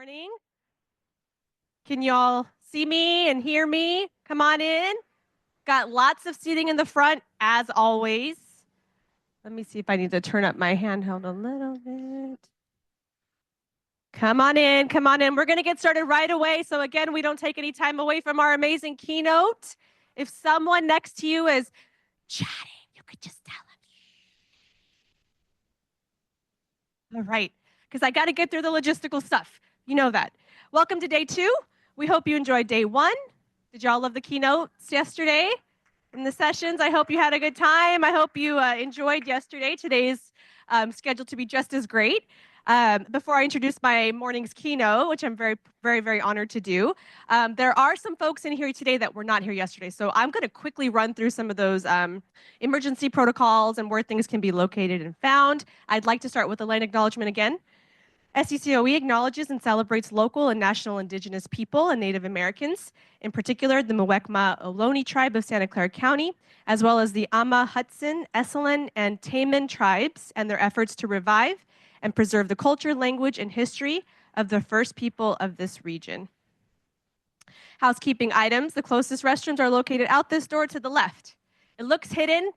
morning. Can y'all see me and hear me? Come on in. Got lots of seating in the front, as always. Let me see if I need to turn up my handheld a little bit. Come on in, come on in. We're going to get started right away. So again, we don't take any time away from our amazing keynote. If someone next to you is chatting, you could just tell them. All right, because I got to get through the logistical stuff. You know that. Welcome to day 2. We hope you enjoyed day 1. Did y'all love the keynotes yesterday in the sessions? I hope you had a good time. I hope you enjoyed yesterday. Today's scheduled to be just as great. Before I introduce my morning's keynote, which I'm very, very, very honored to do, there are some folks in here today that were not here yesterday. So I'm going to quickly run through some of those emergency protocols and where things can be located and found. I'd like to start with the land acknowledgement again. SDCOE acknowledges and celebrates local and national indigenous people and Native Americans, in particular the Muwekma Ohlone tribe of Santa Clara County, as well as the Ama, Hudson, Esselen, and Taman tribes and their efforts to revive and preserve the culture, language, and history of the first people of this region. Housekeeping items. The closest restrooms are located out this door to the left. It looks hidden.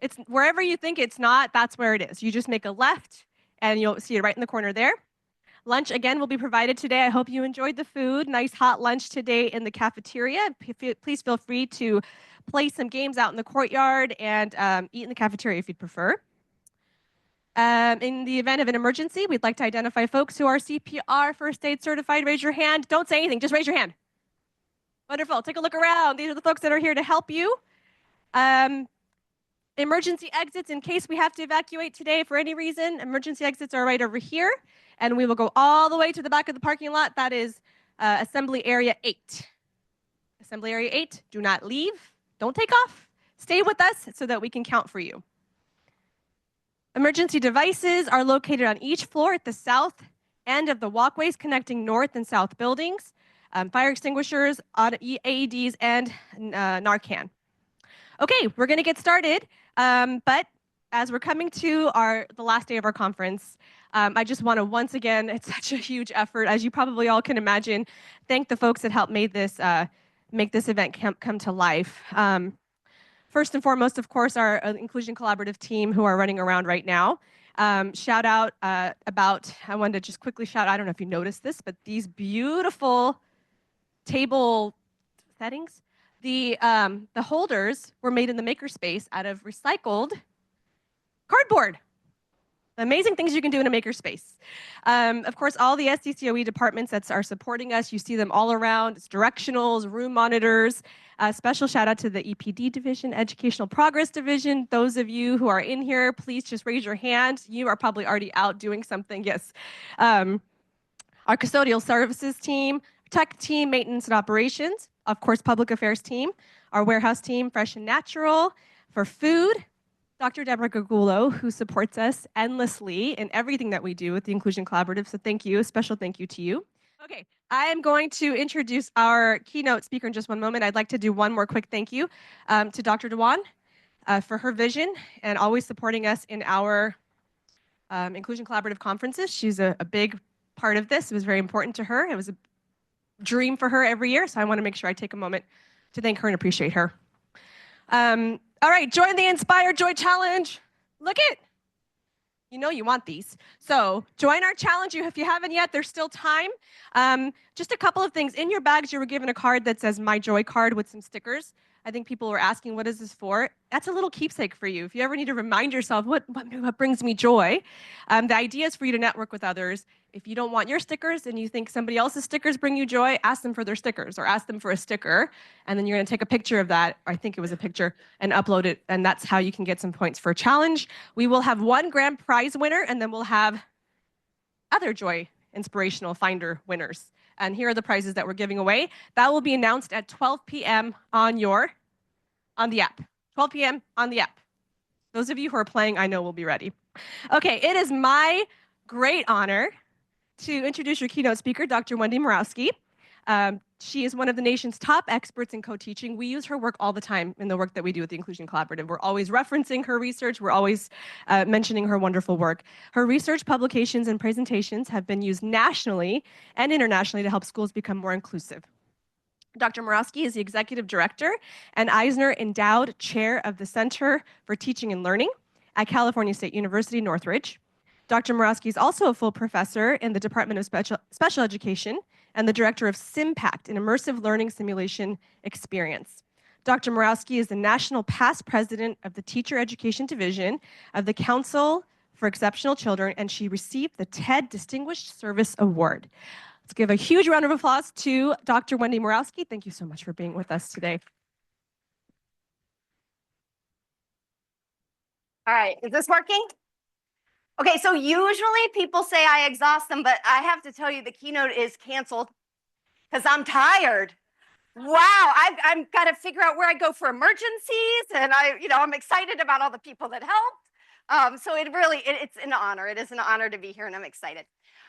It's wherever you think it's not, that's where it is. You just make a left and you'll see it right in the corner there. Lunch, again, will be provided today. I hope you enjoyed the food. Nice hot lunch today in the cafeteria. Please feel free to play some games out in the courtyard and eat in the cafeteria if you'd prefer. In the event of an emergency, we'd like to identify folks who are CPR first aid certified. Raise your hand. Don't say anything. Just raise your hand. Wonderful. Take a look around. These are the folks that are here to help you. Emergency exits, in case we have to evacuate today for any reason, emergency exits are right over here. And we will go all the way to the back of the parking lot. That is Assembly Area 8. Assembly Area 8, do not leave. Don't take off. Stay with us so that we can count for you. Emergency devices are located on each floor at the south end of the walkways connecting north and south buildings. Fire extinguishers, AEDs, and Narcan. Okay, we're going to get started. But as we're coming to the last day of our conference, I just want to once again, it's such a huge effort, as you probably all can imagine, thank the folks that helped make this event come to life. First and foremost, of course, our Inclusion Collaborative team who are running around right now. Shout out I wanted to just quickly shout out, I don't know if you noticed this, but these beautiful table settings, the holders were made in the makerspace out of recycled cardboard. Amazing things you can do in a makerspace. Of course, all the SDCOE departments that are supporting us, you see them all around. It's directionals, room monitors. Special shout out to the EPD division, Educational Progress Division. Those of you who are in here, please just raise your hand. You are probably already out doing something, yes. Our custodial services team, tech team, maintenance and operations, of course, public affairs team, our warehouse team, Fresh and Natural, for food, Dr. Deborah Gagulo, who supports us endlessly in everything that we do with the Inclusion Collaborative, so thank you, a special thank you to you. Okay, I am going to introduce our keynote speaker in just one moment. I'd like to do one more quick thank you to Dr. Dewan for her vision and always supporting us in our Inclusion Collaborative conferences. She's a big part of this. It was very important to her. It was a dream for her every year, so I want to make sure I take a moment to thank her and appreciate her. All right, join the Inspire Joy Challenge. Look it. You know you want these. So join our challenge if you haven't yet. There's still time. Just a couple of things. In your bags, you were given a card that says My Joy card with some stickers. I think people were asking, what is this for? That's a little keepsake for you. If you ever need to remind yourself, what brings me joy? The idea is for you to network with others. If you don't want your stickers and you think somebody else's stickers bring you joy, ask them for their stickers or ask them for a sticker. And then you're going to take a picture of that, or I think it was a picture, and upload it. And that's how you can get some points for a challenge. We will have one grand prize winner, and then we'll have other Joy Inspirational Finder winners. And here are the prizes that we're giving away. That will be announced at 12 p.m. on the app. 12 p.m. on the app. Those of you who are playing, I know will be ready. Okay, it is my great honor to introduce your keynote speaker, Dr. Wendy Murawski. She is one of the nation's top experts in co-teaching. We use her work all the time in the work that we do with the Inclusion Collaborative. We're always referencing her research. We're always mentioning her wonderful work. Her research, publications, and presentations have been used nationally and internationally to help schools become more inclusive. Dr. Murawski is the Executive Director and Eisner Endowed Chair of the Center for Teaching and Learning at California State University, Northridge. Dr. Murawski is also a full professor in the Department of Special Education and the director of SIMPACT, an immersive learning simulation experience. Dr. Murawski is the national past president of the Teacher Education Division of the Council for Exceptional Children, and she received the TED Distinguished Service Award. Let's give a huge round of applause to Dr. Wendy Murawski. Thank you so much for being with us today. All right, is this working? Okay, so usually people say I exhaust them, but I have to tell you the keynote is canceled because I'm tired. Wow, I've got to figure out where I go for emergencies, and I'm excited about all the people that helped. So it's an honor. It is an honor to be here, and I'm excited.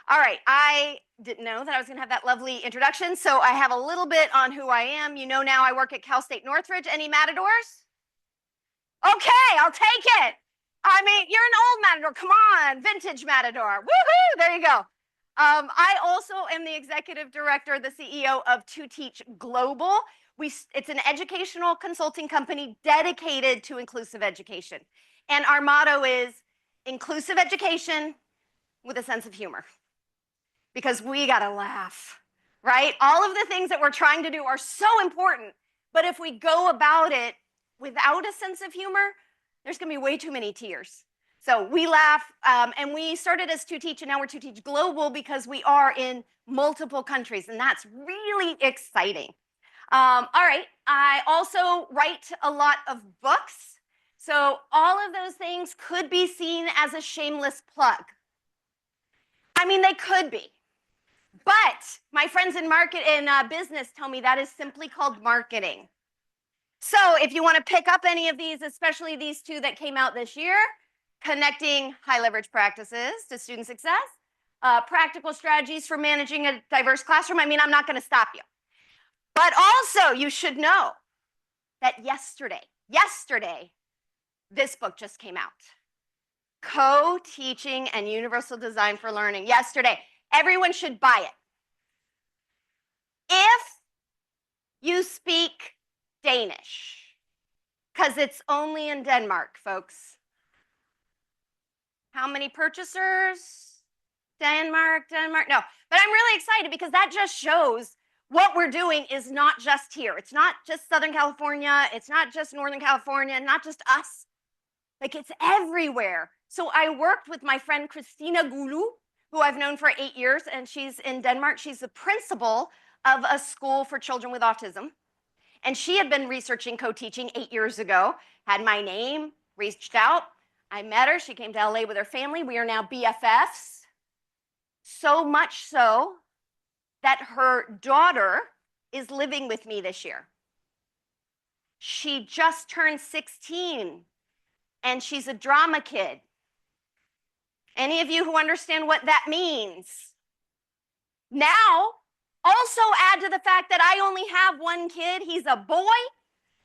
All right, I didn't know that I was going to have that lovely introduction, so I have a little bit on who I am. You know now I work at Cal State Northridge. Any Matadors? Okay, I'll take it. I mean, you're an old Matador. Come on, vintage Matador. Woohoo! There you go. I also am the executive director, the CEO of To Teach Global. It's an educational consulting company dedicated to inclusive education. And our motto is inclusive education with a sense of humor. Because we got to laugh, right? All of the things that we're trying to do are so important. But if we go about it without a sense of humor, there's going to be way too many tears. So we laugh, and we started as To Teach, and now we're To Teach Global because we are in multiple countries, and that's really exciting. All right, I also write a lot of books, so all of those things could be seen as a shameless plug. I mean, they could be, but my friends in business tell me that is simply called marketing. So if you want to pick up any of these, especially these two that came out this year, connecting high leverage practices to student success, practical strategies for managing a diverse classroom. I mean, I'm not going to stop you. But also you should know that yesterday, this book just came out. Co-Teaching and Universal Design for Learning. Yesterday. Everyone should buy it. If you speak Danish, because it's only in Denmark, folks. How many purchasers? Denmark. No, but I'm really excited because that just shows what we're doing is not just here. It's not just Southern California. It's not just Northern California, not just us. Like, it's everywhere. So I worked with my friend Christina Gulu, who I've known for 8 years, and she's in Denmark. She's the principal of a school for children with autism. And she had been researching co-teaching 8 years ago, had my name, reached out. I met her. She came to LA with her family. We are now BFFs. So much so that her daughter is living with me this year. She just turned 16, and she's a drama kid. Any of you who understand what that means? Now, also add to the fact that I only have one kid. He's a boy,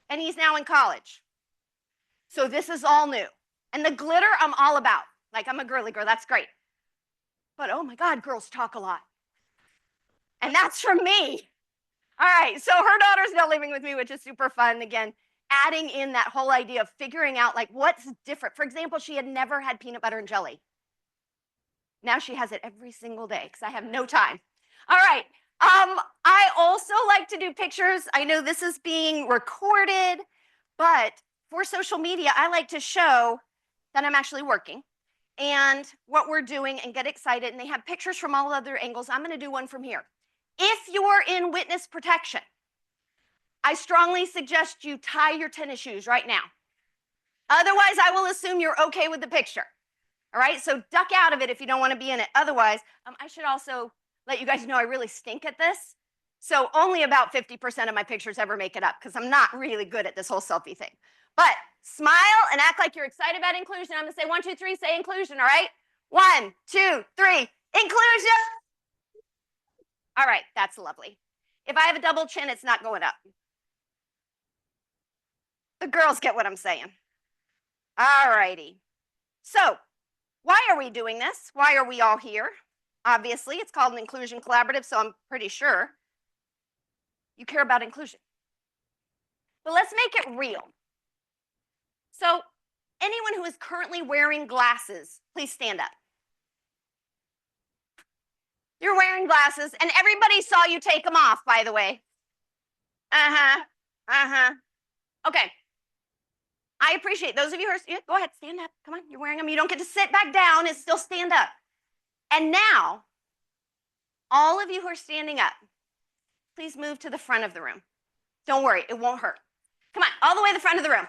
and he's now in college. So this is all new. And the glitter, I'm all about. Like, I'm a girly girl. That's great. But, oh, my God, girls talk a lot. And that's from me. All right, so her daughter's now living with me, which is super fun. Again, adding in that whole idea of figuring out, like, what's different. For example, she had never had peanut butter and jelly. Now she has it every single day because I have no time. All right. I also like to do pictures. I know this is being recorded, but for social media, I like to show that I'm actually working and what we're doing and get excited. And they have pictures from all other angles. I'm going to do one from here. If you're in witness protection, I strongly suggest you tie your tennis shoes right now. Otherwise, I will assume you're okay with the picture. All right, so duck out of it if you don't want to be in it. Otherwise, I should also let you guys know I really stink at this. So only about 50% of my pictures ever make it up because I'm not really good at this whole selfie thing. But smile and act like you're excited about inclusion. I'm going to say 1, 2, 3, say inclusion, all right? 1, 2, 3, inclusion. All right, that's lovely. If I have a double chin, it's not going up. The girls get what I'm saying. All righty. So why are we doing this? Why are we all here? Obviously, it's called an inclusion collaborative, so I'm pretty sure you care about inclusion. But let's make it real. So anyone who is currently wearing glasses, please stand up. You're wearing glasses, and everybody saw you take them off, by the way. Okay. I appreciate those of you who are, yeah, go ahead, stand up. Come on, you're wearing them. You don't get to sit back down. It's still stand up. And now, all of you who are standing up, please move to the front of the room. Don't worry, it won't hurt. Come on, all the way to the front of the room.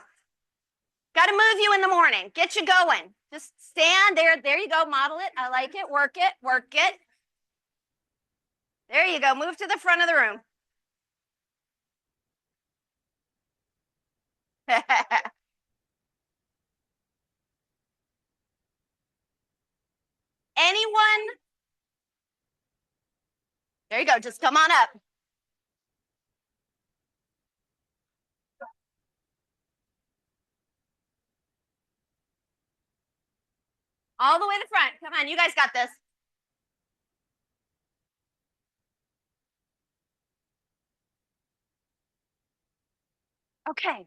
Got to move you in the morning. Get you going. Just stand there. There you go. Model it. I like it. Work it. Work it. There you go. Move to the front of the room. Anyone? There you go. Just come on up. All the way to the front. Come on, you guys got this. Okay.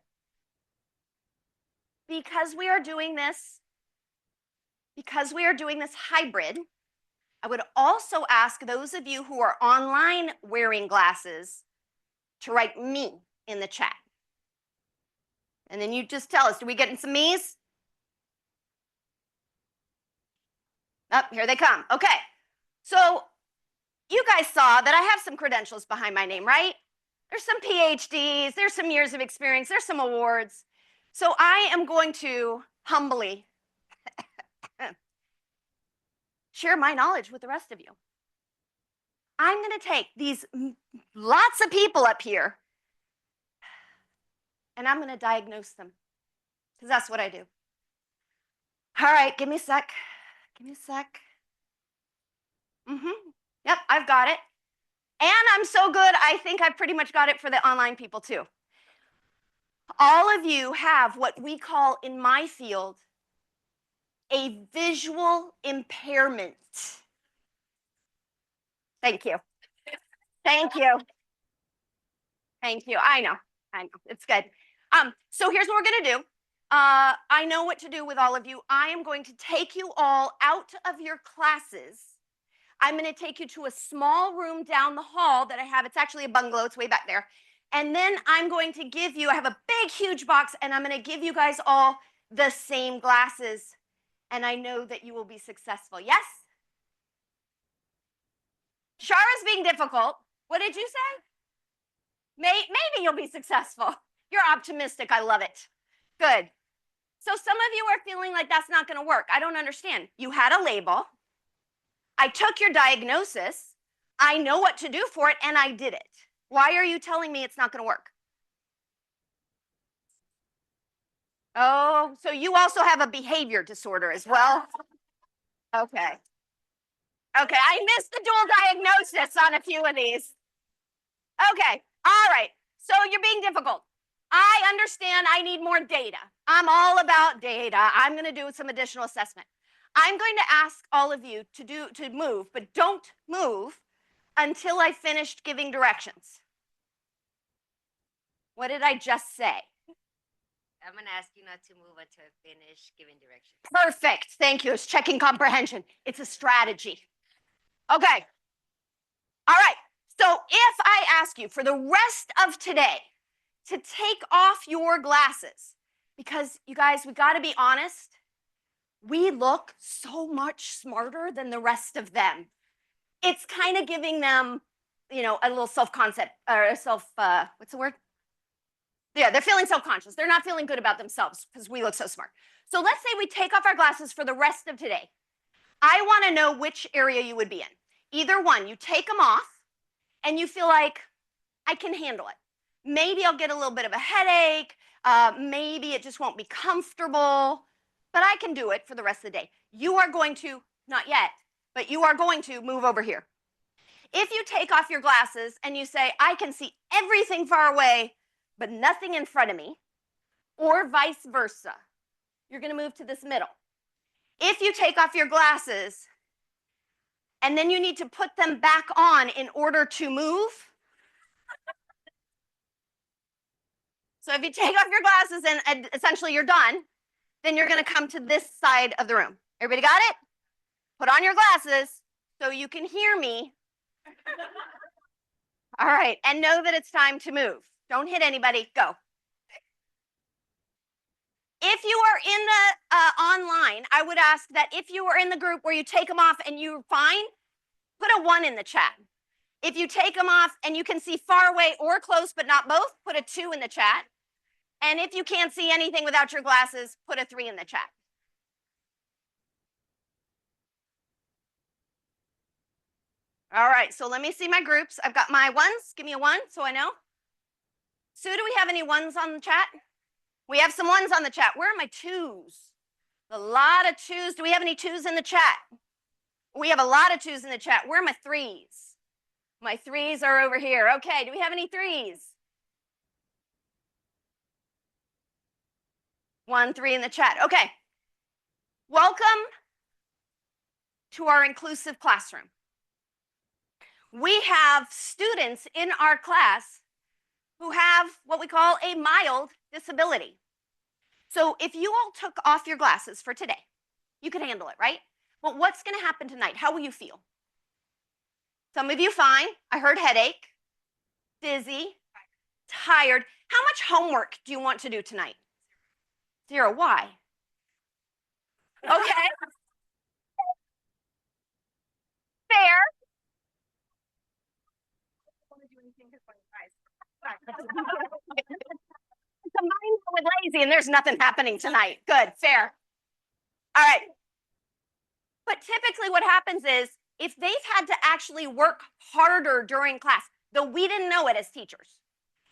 Because we are doing this hybrid, I would also ask those of you who are online wearing glasses to write me in the chat. And then you just tell us, do we get some me's? Up, here they come. Okay. So you guys saw that I have some credentials behind my name, right? There's some PhDs, there's some years of experience, there's some awards. So I am going to humbly share my knowledge with the rest of you. I'm going to take these lots of people up here and I'm going to diagnose them because that's what I do. All right, give me a sec. Give me a sec. Yep, I've got it. And I'm so good, I think I've pretty much got it for the online people too. All of you have what we call in my field a visual impairment. Thank you. Thank you. Thank you. I know. It's good. So here's what we're going to do. I know what to do with all of you. I am going to take you all out of your classes. I'm going to take you to a small room down the hall that I have. It's actually a bungalow. It's way back there. And then I'm going to give you, I have a big, huge box, and I'm going to give you guys all the same glasses. And I know that you will be successful. Yes? Shara's being difficult. What did you say? Maybe you'll be successful. You're optimistic. I love it. Good. So some of you are feeling like that's not going to work. I don't understand. You had a label. I took your diagnosis. I know what to do for it, and I did it. Why are you telling me it's not going to work? Oh, so you also have a behavior disorder as well? Okay. Okay, I missed the dual diagnosis on a few of these. Okay, all right. So you're being difficult. I understand I need more data. I'm all about data. I'm going to do some additional assessment. I'm going to ask all of you to move, but don't move until I finished giving directions. What did I just say? I'm going to ask you not to move until I finish giving directions. Perfect. Thank you. It's checking comprehension. It's a strategy. Okay. All right. So if I ask you for the rest of today to take off your glasses, because you guys, we got to be honest, we look so much smarter than the rest of them. It's kind of giving them, you know, a little self-concept or a what's the word? Yeah, they're feeling self-conscious. They're not feeling good about themselves because we look so smart. So let's say we take off our glasses for the rest of today. I want to know which area you would be in. Either one, you take them off and you feel like, I can handle it. Maybe I'll get a little bit of a headache. Maybe it just won't be comfortable, but I can do it for the rest of the day. You are going to, not yet, but you are going to move over here. If you take off your glasses and you say, I can see everything far away, but nothing in front of me, or vice versa, you're going to move to this middle. If you take off your glasses and then you need to put them back on in order to move, so if you take off your glasses and essentially you're done, then you're going to come to this side of the room. Everybody got it? Put on your glasses so you can hear me. All right, and know that it's time to move. Don't hit anybody, go. If you are in the online, I would ask that if you are in the group where you take them off and you're fine, put a 1 in the chat. If you take them off and you can see far away or close but not both, put a 2 in the chat. And if you can't see anything without your glasses, put a 3 in the chat. All right, so let me see my groups. I've got my 1s. Give me a 1 so I know. Sue, do we have any 1s on the chat? We have some 1s on the chat. Where are my 2s? A lot of 2s. Do we have any 2s in the chat? We have a lot of 2s in the chat. Where are my 3s? My 3s are over here. Okay, do we have any 3s? 1, 3 in the chat. Okay. Welcome to our inclusive classroom. We have students in our class who have what we call a mild disability. So if you all took off your glasses for today, you can handle it, right? Well, what's going to happen tonight? How will you feel? Some of you fine. I heard headache, dizzy, tired. How much homework do you want to do tonight? 0. Why? Okay. Fair. Combined with lazy and there's nothing happening tonight. Good, fair. All right. But typically what happens is if they've had to actually work harder during class, though we didn't know it as teachers,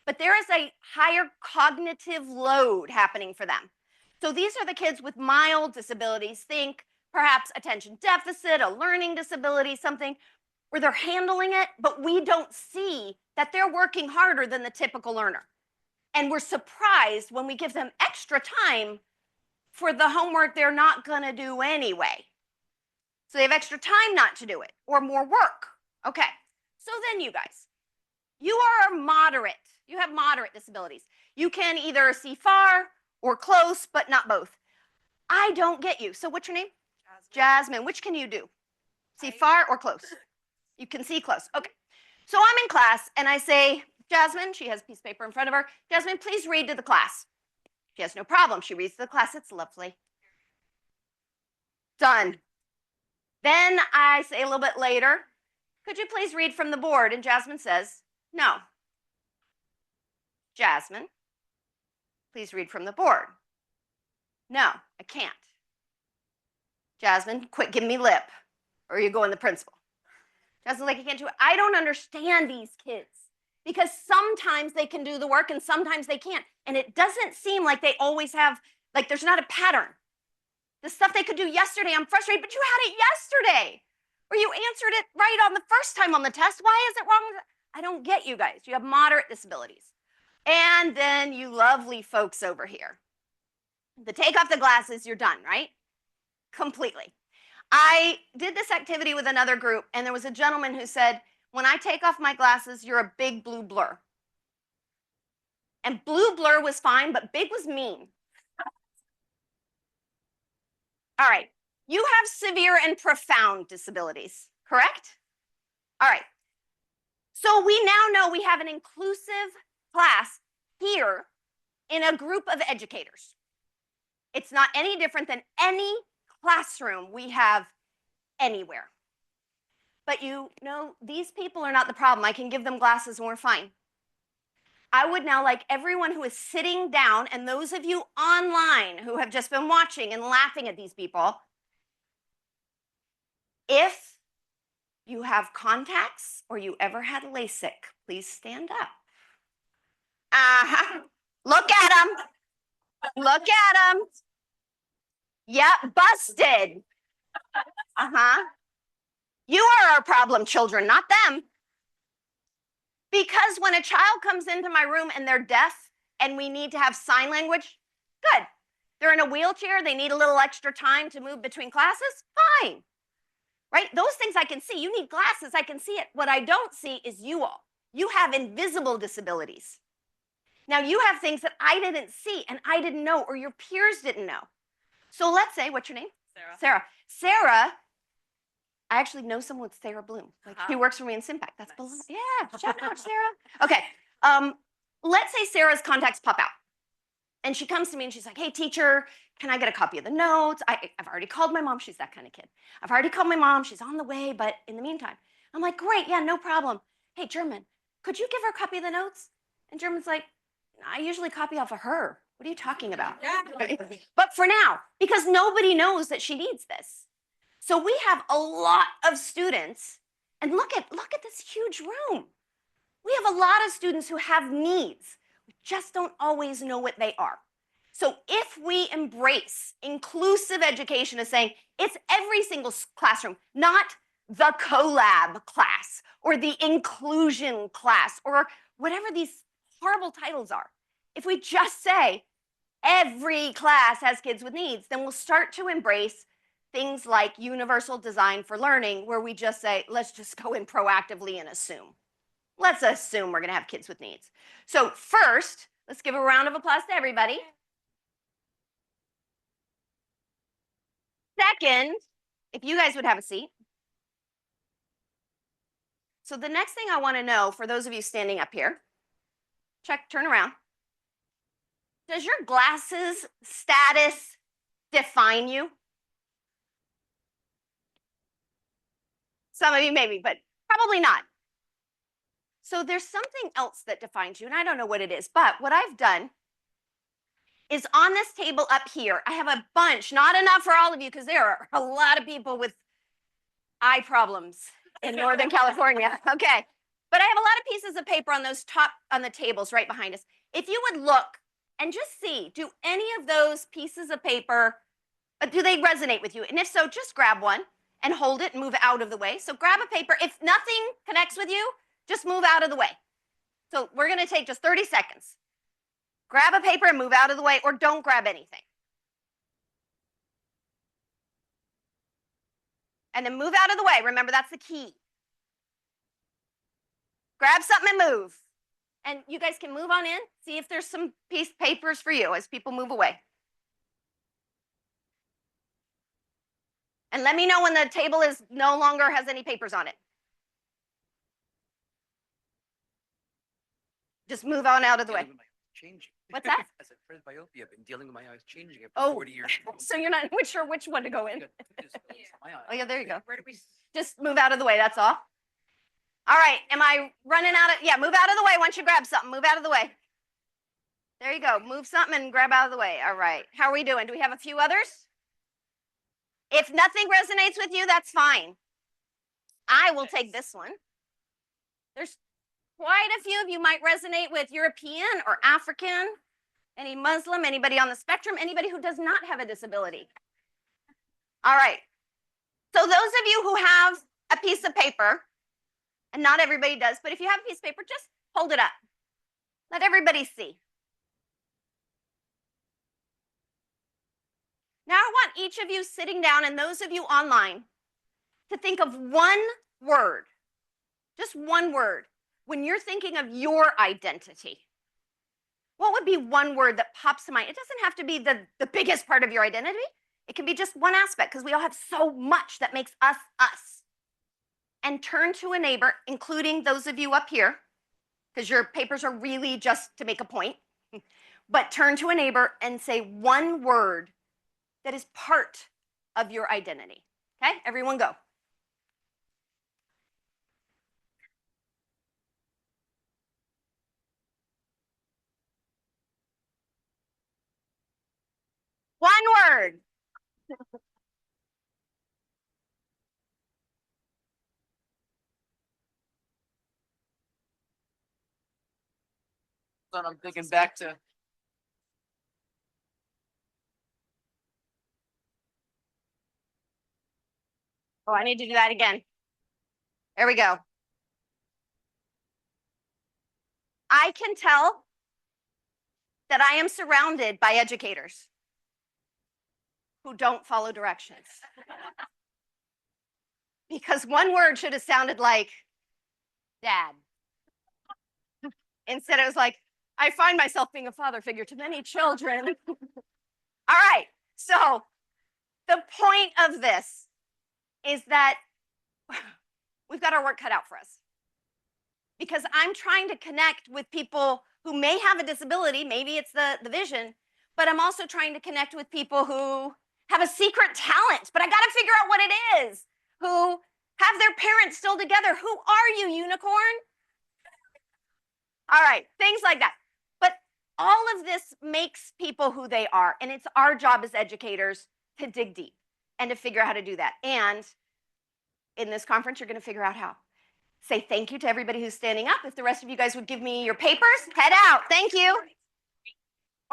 but there is a higher cognitive load happening for them. So these are the kids with mild disabilities. Think perhaps attention deficit, a learning disability, something where they're handling it, but we don't see that they're working harder than the typical learner. And we're surprised when we give them extra time for the homework they're not going to do anyway. So they have extra time not to do it or more work. Okay, so then you guys, you are moderate. You have moderate disabilities. You can either see far or close, but not both. I don't get you. So what's your name? Jasmine. Which can you do? See far or close? You can see close. Okay. So I'm in class and I say, Jasmine, she has a piece of paper in front of her. Jasmine, please read to the class. She has no problem. She reads to the class. It's lovely. Done. Then I say a little bit later, could you please read from the board? And Jasmine says, no. Jasmine, please read from the board. No, I can't. Jasmine, quit giving me lip or you go in the principal. Jasmine's like, I can't do it. I don't understand these kids because sometimes they can do the work and sometimes they can't. And it doesn't seem like they always have, like there's not a pattern. The stuff they could do yesterday, I'm frustrated, but you had it yesterday. Or you answered it right on the first time on the test. Why is it wrong? I don't get you guys. You have moderate disabilities. And then you lovely folks over here. The take off the glasses, you're done, right? Completely. I did this activity with another group, and there was a gentleman who said, when I take off my glasses, you're a big blue blur. And blue blur was fine, but big was mean. All right, you have severe and profound disabilities, correct? All right, so we now know we have an inclusive class here in a group of educators. It's not any different than any classroom we have anywhere. But you know, these people are not the problem. I can give them glasses and we're fine. I would now like everyone who is sitting down and those of you online who have just been watching and laughing at these people, if you have contacts or you ever had LASIK, please stand up. Look at them. Look at them. Yep, busted. You are our problem children, not them. Because when a child comes into my room and they're deaf and we need to have sign language, good. They're in a wheelchair, they need a little extra time to move between classes, fine. Right? Those things I can see. You need glasses, I can see it. What I don't see is you all. You have invisible disabilities. Now you have things that I didn't see and I didn't know or your peers didn't know. So let's say, what's your name? Sarah. Sarah. Sarah, I actually know someone with Sarah Bloom. Like she works for me in Simpac. That's below. Nice. Yeah, shout out Sarah. Okay, let's say Sarah's contacts pop out. And she comes to me and she's like, hey, teacher, can I get a copy of the notes? I've already called my mom. She's that kind of kid. I've already called my mom. She's on the way, but in the meantime, I'm like, great, yeah, no problem. Hey, German, could you give her a copy of the notes? And German's like, I usually copy off of her. What are you talking about? Yeah. But for now, because nobody knows that she needs this. So we have a lot of students, and look at this huge room. We have a lot of students who have needs. We just don't always know what they are. So if we embrace inclusive education as saying it's every single classroom, not the collab class or the inclusion class or whatever these horrible titles are. If we just say every class has kids with needs, then we'll start to embrace things like universal design for learning, where we just say, let's just go in proactively and assume. Let's assume we're going to have kids with needs. So first, let's give a round of applause to everybody. Second, if you guys would have a seat. So the next thing I want to know, for those of you standing up here, turn around. Does your glasses status define you? Some of you maybe, but probably not. So there's something else that defines you, and I don't know what it is, but what I've done is on this table up here, I have a bunch, not enough for all of you, because there are a lot of people with eye problems in Northern California, okay. But I have a lot of pieces of paper on those on the tables right behind us. If you would look and just see, do any of those pieces of paper, do they resonate with you? And if so, just grab one and hold it and move it out of the way. So grab a paper. If nothing connects with you, just move out of the way. So we're going to take just 30 seconds. Grab a paper and move out of the way, or don't grab anything. And then move out of the way. Remember, that's the key. Grab something and move. And you guys can move on in, see if there's some papers for you as people move away. And let me know when the table is no longer has any papers on it. Just move on out of the way. Changing. What's that? I said, for myopia, I've been dealing with my eyes changing it for Oh, 40 years. so you're not sure which one to go in. My eye. Oh yeah, there you go. Where do we? Just move out of the way, that's all. All right, am I running out of, yeah, move out of the way once you grab something, move out of the way. There you go, move something and grab out of the way. All right, how are we doing? Do we have a few others? If nothing resonates with you, that's fine. I will take this one. There's quite a few of you might resonate with European or African, any Muslim, anybody on the spectrum, anybody who does not have a disability. All right, so those of you who have a piece of paper, and not everybody does, but if you have a piece of paper, just hold it up. Let everybody see. Now I want each of you sitting down, and those of you online, to think of one word, just one word, when you're thinking of your identity. What would be one word that pops to mind? It doesn't have to be the biggest part of your identity. It can be just one aspect, because we all have so much that makes us us. And turn to a neighbor, including those of you up here, because your papers are really just to make a point. But turn to a neighbor and say one word that is part of your identity. Okay, everyone go. One word. So I'm thinking back to Oh, I need to do that again. There we go. I can tell that I am surrounded by educators who don't follow directions. Because one word should have sounded like dad. Instead, it was like, I find myself being a father figure to many children. All right, so the point of this is that we've got our work cut out for us. Because I'm trying to connect with people who may have a disability, maybe it's the vision, but I'm also trying to connect with people who have a secret talent, but I got to figure out what it is, who have their parents still together. Who are you, unicorn? All right, things like that. But all of this makes people who they are, and it's our job as educators to dig deep and to figure out how to do that. And in this conference, you're going to figure out how. Say thank you to everybody who's standing up. If the rest of you guys would give me your papers, head out. Thank you.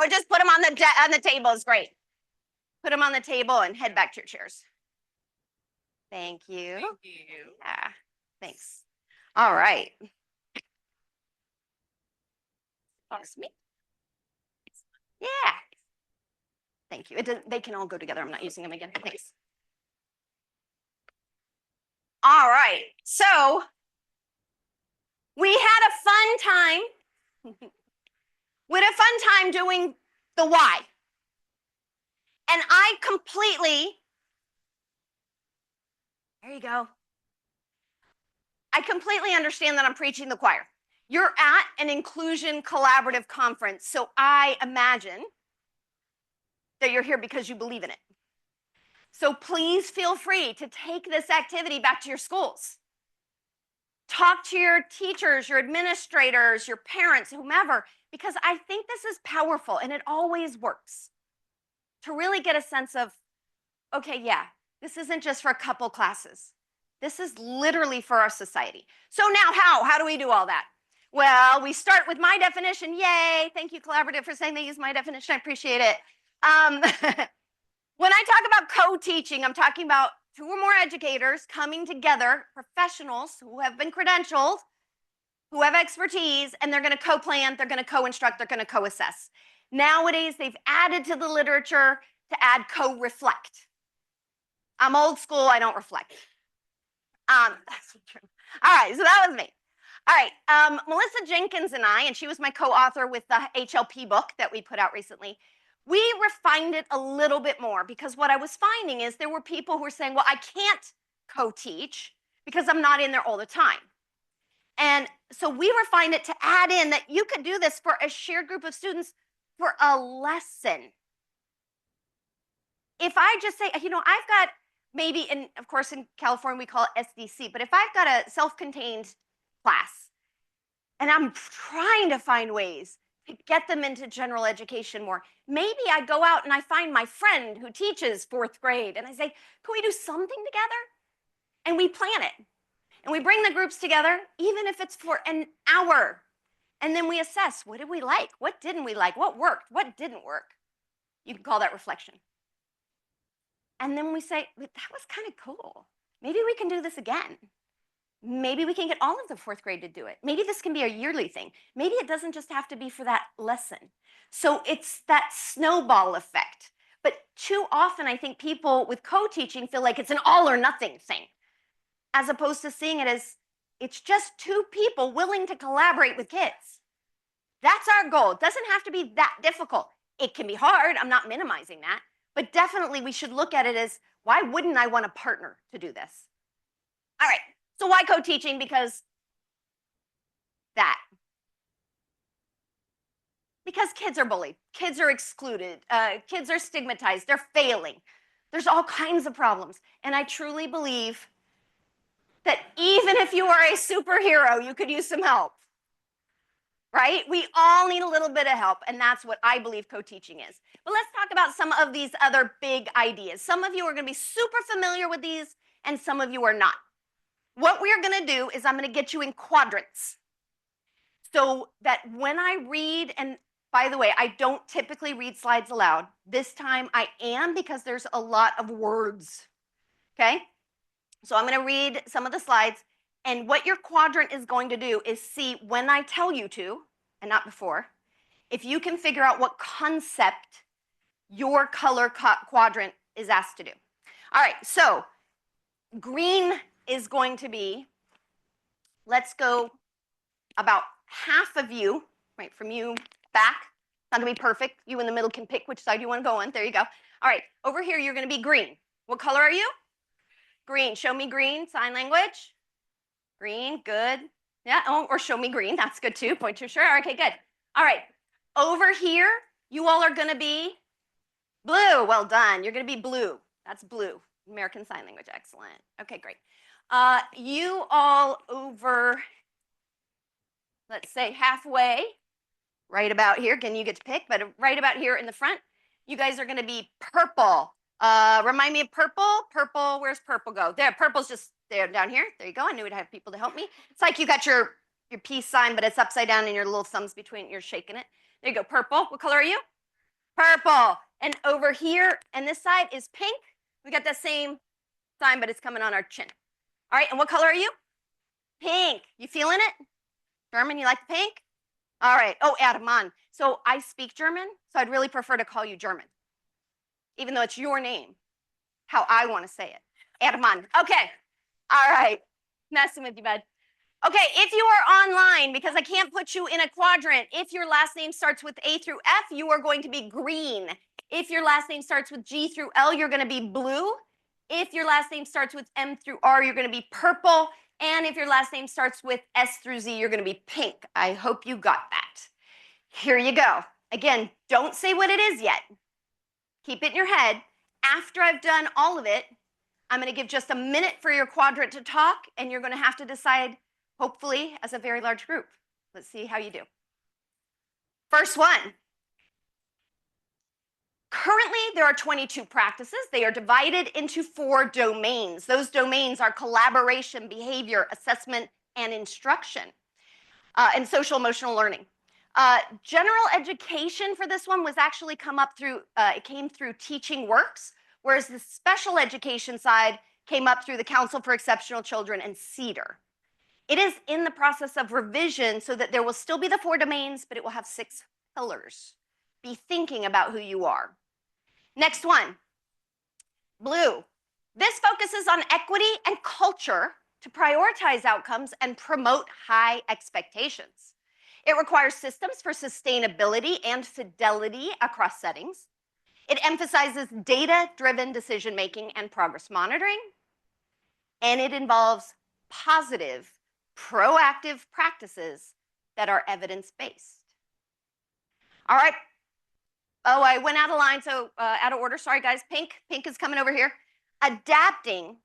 Or just put them on the table is great. Put them on the table and head back to your chairs. Thank you. Thank you. Yeah, thanks. All right. That's me. Yeah. Thank you. They can all go together. I'm not using them again. Thanks. All right. So we had a fun time. We had a fun time doing the why. And I completely, there you go. I completely understand that I'm preaching the choir. You're at an inclusion collaborative conference, so I imagine that you're here because you believe in it. So please feel free to take this activity back to your schools. Talk to your teachers, your administrators, your parents, whomever, because I think this is powerful and it always works to really get a sense of, okay, yeah, this isn't just for a couple classes. This is literally for our society. So now how do we do all that? Well, we start with my definition. Yay. Thank you, Collaborative, for saying they use my definition. I appreciate it. When I talk about co-teaching, I'm talking about 2 or more educators coming together, professionals who have been credentialed, who have expertise, and they're going to co-plan, they're going to co-instruct, they're going to co-assess. Nowadays, they've added to the literature to add co-reflect. I'm old school, I don't reflect. That's true. All right, so that was me. All right, Melissa Jenkins and I, and she was my co-author with the HLP book that we put out recently, we refined it a little bit more because what I was finding is there were people who were saying, well, I can't co-teach because I'm not in there all the time. And so we refined it to add in that you could do this for a shared group of students for a lesson. If I just say, you know, I've got maybe, and of course in California we call it SDC, but if I've got a self-contained class and I'm trying to find ways to get them into general education more, maybe I go out and I find my friend who teaches 4th grade and I say, can we do something together? And we plan it. And we bring the groups together, even if it's for an hour. And then we assess, what did we like? What didn't we like? What worked? What didn't work? You can call that reflection. And then we say, that was kind of cool. Maybe we can do this again. Maybe we can get all of the 4th grade to do it. Maybe this can be a yearly thing. Maybe it doesn't just have to be for that lesson. So it's that snowball effect. But too often, I think people with co-teaching feel like it's an all or nothing thing, as opposed to seeing it as it's just 2 people willing to collaborate with kids. That's our goal. It doesn't have to be that difficult. It can be hard. I'm not minimizing that. But definitely we should look at it as, why wouldn't I want a partner to do this? All right, so why co-teaching? Because that. Because kids are bullied. Kids are excluded. Kids are stigmatized. They're failing. There's all kinds of problems. And I truly believe that even if you are a superhero, you could use some help. Right? We all need a little bit of help, and that's what I believe co-teaching is. But let's talk about some of these other big ideas. Some of you are going to be super familiar with these, and some of you are not. What we're going to do is I'm going to get you in quadrants so that when I read, and by the way, I don't typically read slides aloud. This time I am because there's a lot of words, okay? So I'm going to read some of the slides. And what your quadrant is going to do is see when I tell you to, and not before, if you can figure out what concept your color quadrant is asked to do. All right, so green is going to be, let's go about half of you, right, from you back. Not gonna be perfect. You in the middle can pick which side you want to go on. There you go. All right, over here you're gonna be green. What color are you? Green. Show me green. Sign language. Green. Good. Yeah. Oh, or show me green. That's good too. Point your shirt. Okay, good. All right. Over here, you all are gonna be blue. Well done. You're gonna be blue. That's blue. American Sign Language. Excellent. Okay, great. You all over, let's say halfway, right about here. Again, you get to pick, but right about here in the front, you guys are going to be purple. Remind me of purple. Purple, where's purple go? There, purple's just there down here. There you go. I knew I'd have people to help me. It's like you got your peace sign, but it's upside down and your little thumbs between, you're shaking it. There you go, purple. What color are you? Purple. And over here, and this side is pink. We got the same sign, but it's coming on our chin. All right, and what color are you? Pink. You feeling it? German, you like the pink? All right. Oh, Adaman. So I speak German, so I'd really prefer to call you German, even though it's your name, how I want to say it. Adaman. Okay. All right. Messing with you, bud. Okay, if you are online, because I can't put you in a quadrant, if your last name starts with A through F, you are going to be green. If your last name starts with G through L, you're going to be blue. If your last name starts with M through R, you're going to be purple. And if your last name starts with S through Z, you're going to be pink. I hope you got that. Here you go. Again, don't say what it is yet. Keep it in your head. After I've done all of it, I'm going to give just a minute for your quadrant to talk, and you're going to have to decide, hopefully, as a very large group. Let's see how you do. First one. Currently, there are 22 practices. They are divided into 4 domains. Those domains are collaboration, behavior, assessment, and instruction, and social emotional learning. General education for this one was actually it came through Teaching Works, whereas the special education side came up through the Council for Exceptional Children and CEDAR. It is in the process of revision so that there will still be the 4 domains, but it will have 6 pillars. Be thinking about who you are. Next one, blue. This focuses on equity and culture to prioritize outcomes and promote high expectations. It requires systems for sustainability and fidelity across settings. It emphasizes data-driven decision-making and progress monitoring. And it involves positive, proactive practices that are evidence-based. All right. Oh, I went out of line, so out of order. Sorry, guys. Pink is coming over here. Adapting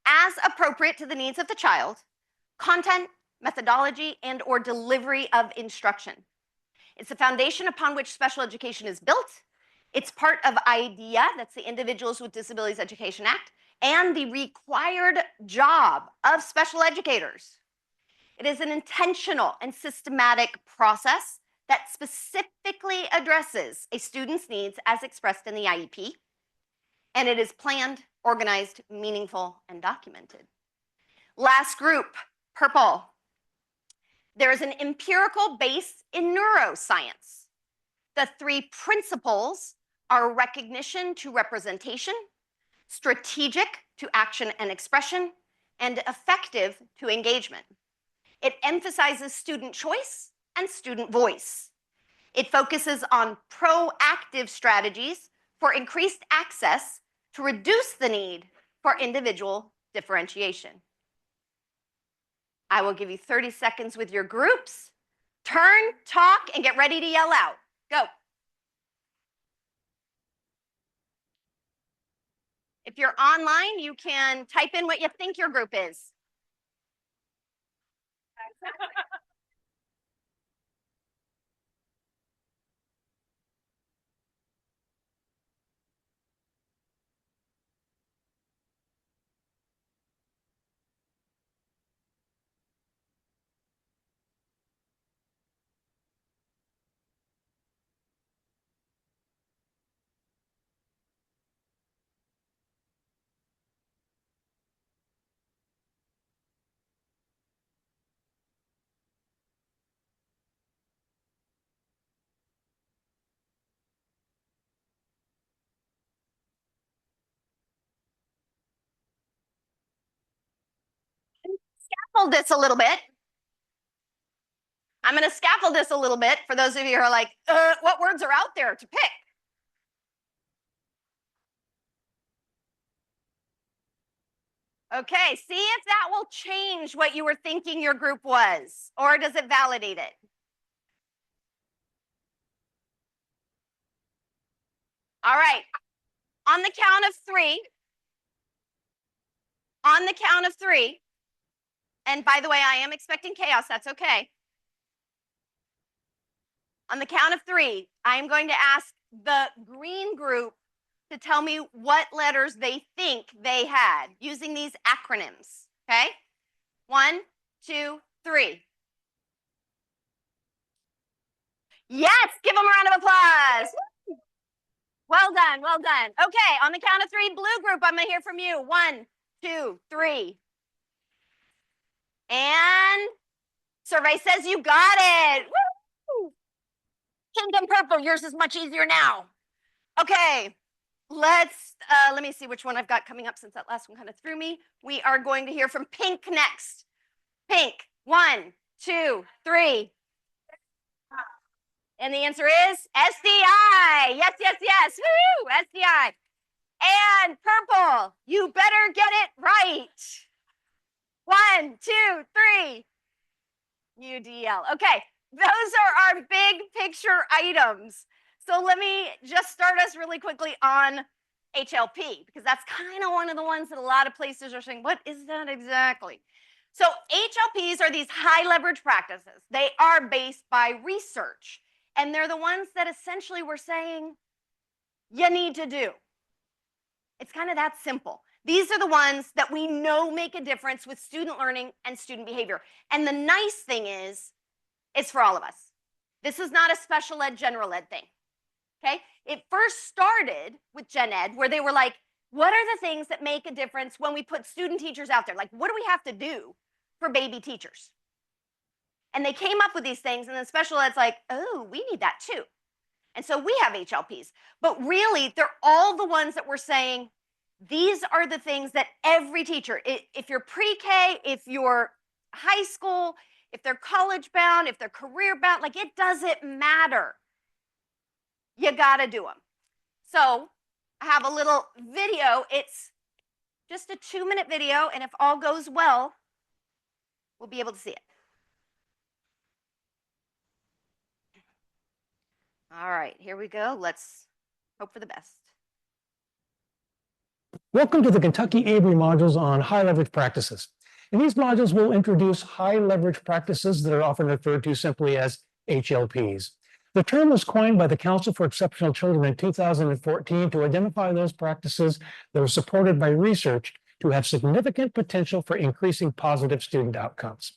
as appropriate to the needs of the child, content, methodology, and or delivery of instruction. It's the foundation upon which special education is built. It's part of IDEA, that's the Individuals with Disabilities Education Act, and the required job of special educators. It is an intentional and systematic process that specifically addresses a student's needs as expressed in the IEP, and it is planned, organized, meaningful, and documented. Last group, purple. There is an empirical base in neuroscience. The 3 principles are recognition to representation, strategic to action and expression, and effective to engagement. It emphasizes student choice and student voice. It focuses on proactive strategies for increased access to reduce the need for individual differentiation. I will give you 30 seconds with your groups. Turn, talk, and get ready to yell out. Go. If you're online, you can type in what you think your group is. scaffold this a little bit. I'm going to scaffold this a little bit for those of you who are like, what words are out there to pick? Okay, see if that will change what you were thinking your group was, or does it validate it? All right, on the count of three, and by the way, I am expecting chaos, that's okay. On the count of three, I am going to ask the green group to tell me what letters they think they had using these acronyms, okay? 1, 2, 3. Yes, give them a round of applause. Well done, well done. Okay, on the count of three, blue group, I'm gonna hear from you. 1, 2, 3. And survey says you got it. Woo! Pink and purple, yours is much easier now. Okay, let me see which one I've got coming up since that last one kind of threw me. We are going to hear from pink next. Pink, 1, 2, 3. And the answer is SDI. Yes, yes, yes. Woo! SDI. And purple, you better get it right. 1, 2, 3. UDL. Okay, those are our big picture items. So let me just start us really quickly on HLP, because that's kind of one of the ones that a lot of places are saying, what is that exactly? So HLPs are these high leverage practices. They are based by research, and they're the ones that essentially we're saying you need to do. It's kind of that simple. These are the ones that we know make a difference with student learning and student behavior. And the nice thing is, it's for all of us. This is not a special ed, general ed thing, okay? It first started with gen ed, where they were like, what are the things that make a difference when we put student teachers out there? Like, what do we have to do for baby teachers? And they came up with these things, and then special ed's like, oh, we need that too. And so we have HLPs. But really, they're all the ones that we're saying, these are the things that every teacher, if you're pre-K, if you're high school, if they're college bound, if they're career bound, like it doesn't matter. You gotta do them. So I have a little video. It's just a 2-minute video, and if all goes well, we'll be able to see it. All right, here we go. Let's hope for the best. Welcome to the Kentucky Avery modules on high leverage practices. In these modules, we'll introduce high leverage practices that are often referred to simply as HLPs. The term was coined by the Council for Exceptional Children in 2014 to identify those practices that are supported by research to have significant potential for increasing positive student outcomes.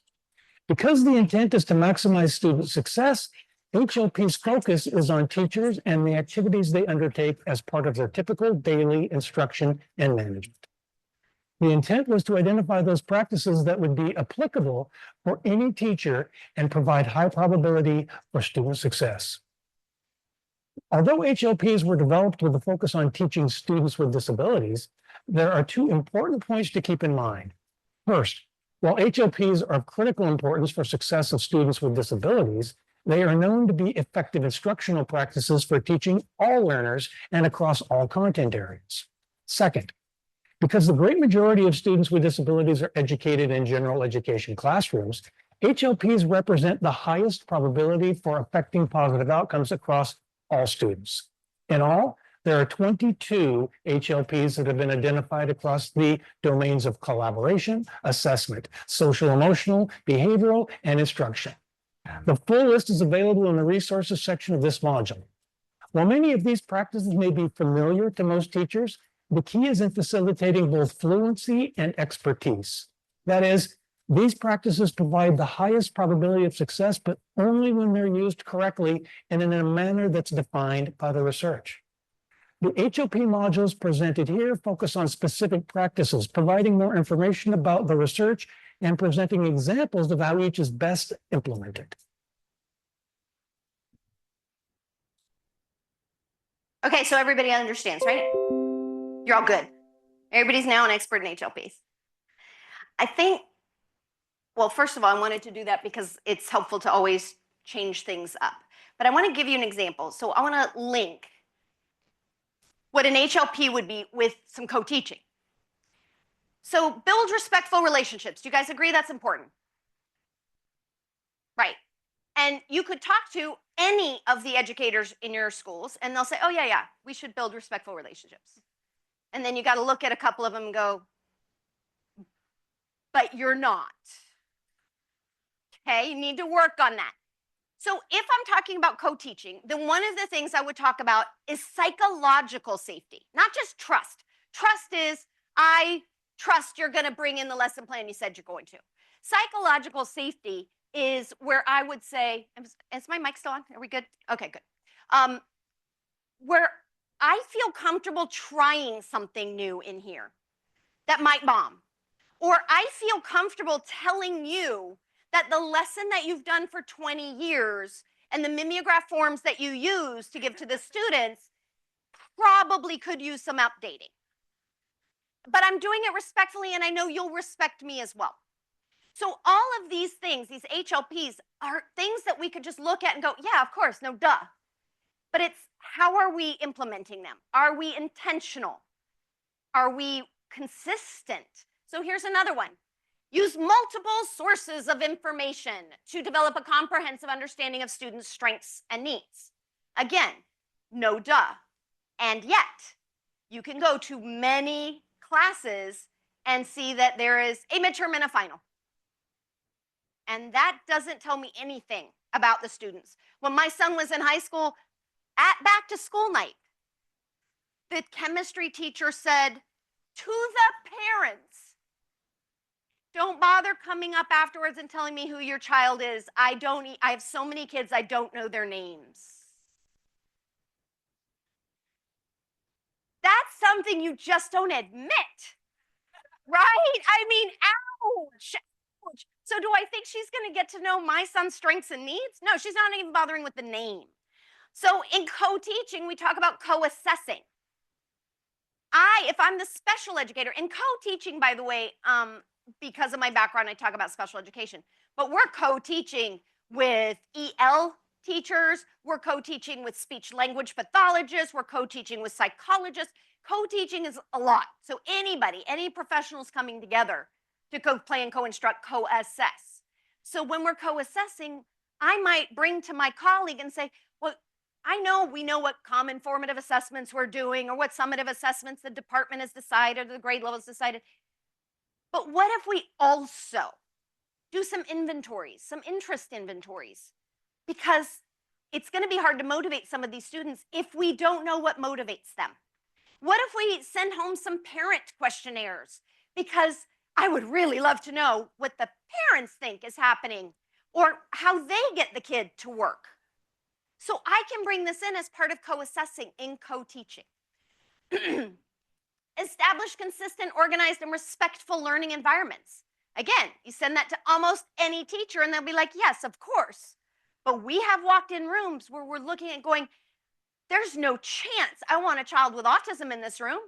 Because the intent is to maximize student success, HLP's focus is on teachers and the activities they undertake as part of their typical daily instruction and management. The intent was to identify those practices that would be applicable for any teacher and provide high probability for student success. Although HLPs were developed with a focus on teaching students with disabilities, there are 2 important points to keep in mind. First, while HLPs are of critical importance for success of students with disabilities, they are known to be effective instructional practices for teaching all learners and across all content areas. Second, because the great majority of students with disabilities are educated in general education classrooms, HLPs represent the highest probability for affecting positive outcomes across all students. In all, there are 22 HLPs that have been identified across the domains of collaboration, assessment, social emotional, behavioral, and instruction. The full list is available in the resources section of this module. While many of these practices may be familiar to most teachers, the key is in facilitating both fluency and expertise. That is, these practices provide the highest probability of success, but only when they're used correctly and in a manner that's defined by the research. The HLP modules presented here focus on specific practices, providing more information about the research and presenting examples of how each is best implemented. Okay, so everybody understands, right? You're all good. Everybody's now an expert in HLPs. I think Well, first of all, I wanted to do that because it's helpful to always change things up. But I want to give you an example. So I want to link what an HLP would be with some co-teaching. So build respectful relationships. Do you guys agree that's important? Right. And you could talk to any of the educators in your schools and they'll say, oh yeah, we should build respectful relationships. And then you got to look at a couple of them and go, but you're not. Okay, you need to work on that. So if I'm talking about co-teaching, then one of the things I would talk about is psychological safety, not just trust. Trust is, I trust you're going to bring in the lesson plan you said you're going to. Psychological safety is where I would say, is my mic still on? Are we good? Okay, good. Where I feel comfortable trying something new in here that might bomb. Or I feel comfortable telling you that the lesson that you've done for 20 years and the mimeograph forms that you use to give to the students probably could use some updating. But I'm doing it respectfully, and I know you'll respect me as well. So all of these things, these HLPs, are things that we could just look at and go, yeah, of course, no duh. But it's how are we implementing them? Are we intentional? Are we consistent? So here's another one. Use multiple sources of information to develop a comprehensive understanding of students' strengths and needs. Again, no duh. And yet, you can go to many classes and see that there is a midterm and a final. And that doesn't tell me anything about the students. When my son was in high school, at back to school night, the chemistry teacher said to the parents, don't bother coming up afterwards and telling me who your child is. I have so many kids, I don't know their names. That's something you just don't admit, right? I mean, ouch, ouch. So do I think she's going to get to know my son's strengths and needs? No, she's not even bothering with the name. So in co-teaching, we talk about co-assessing. If I'm the special educator, in co-teaching, by the way, because of my background, I talk about special education, but we're co-teaching with EL teachers, we're co-teaching with speech language pathologists, we're co-teaching with psychologists. Co-teaching is a lot. So anybody, any professionals coming together to co-play and co-instruct, co-assess. So when we're co-assessing, I might bring to my colleague and say, well, we know what common formative assessments we're doing or what summative assessments the department has decided or the grade level has decided. But what if we also do some inventories, some interest inventories? Because it's going to be hard to motivate some of these students if we don't know what motivates them. What if we send home some parent questionnaires? Because I would really love to know what the parents think is happening or how they get the kid to work. So I can bring this in as part of co-assessing in co-teaching. Establish consistent, organized, and respectful learning environments. Again, you send that to almost any teacher and they'll be like, yes, of course. But we have walked in rooms where we're looking at going, there's no chance I want a child with autism in this room.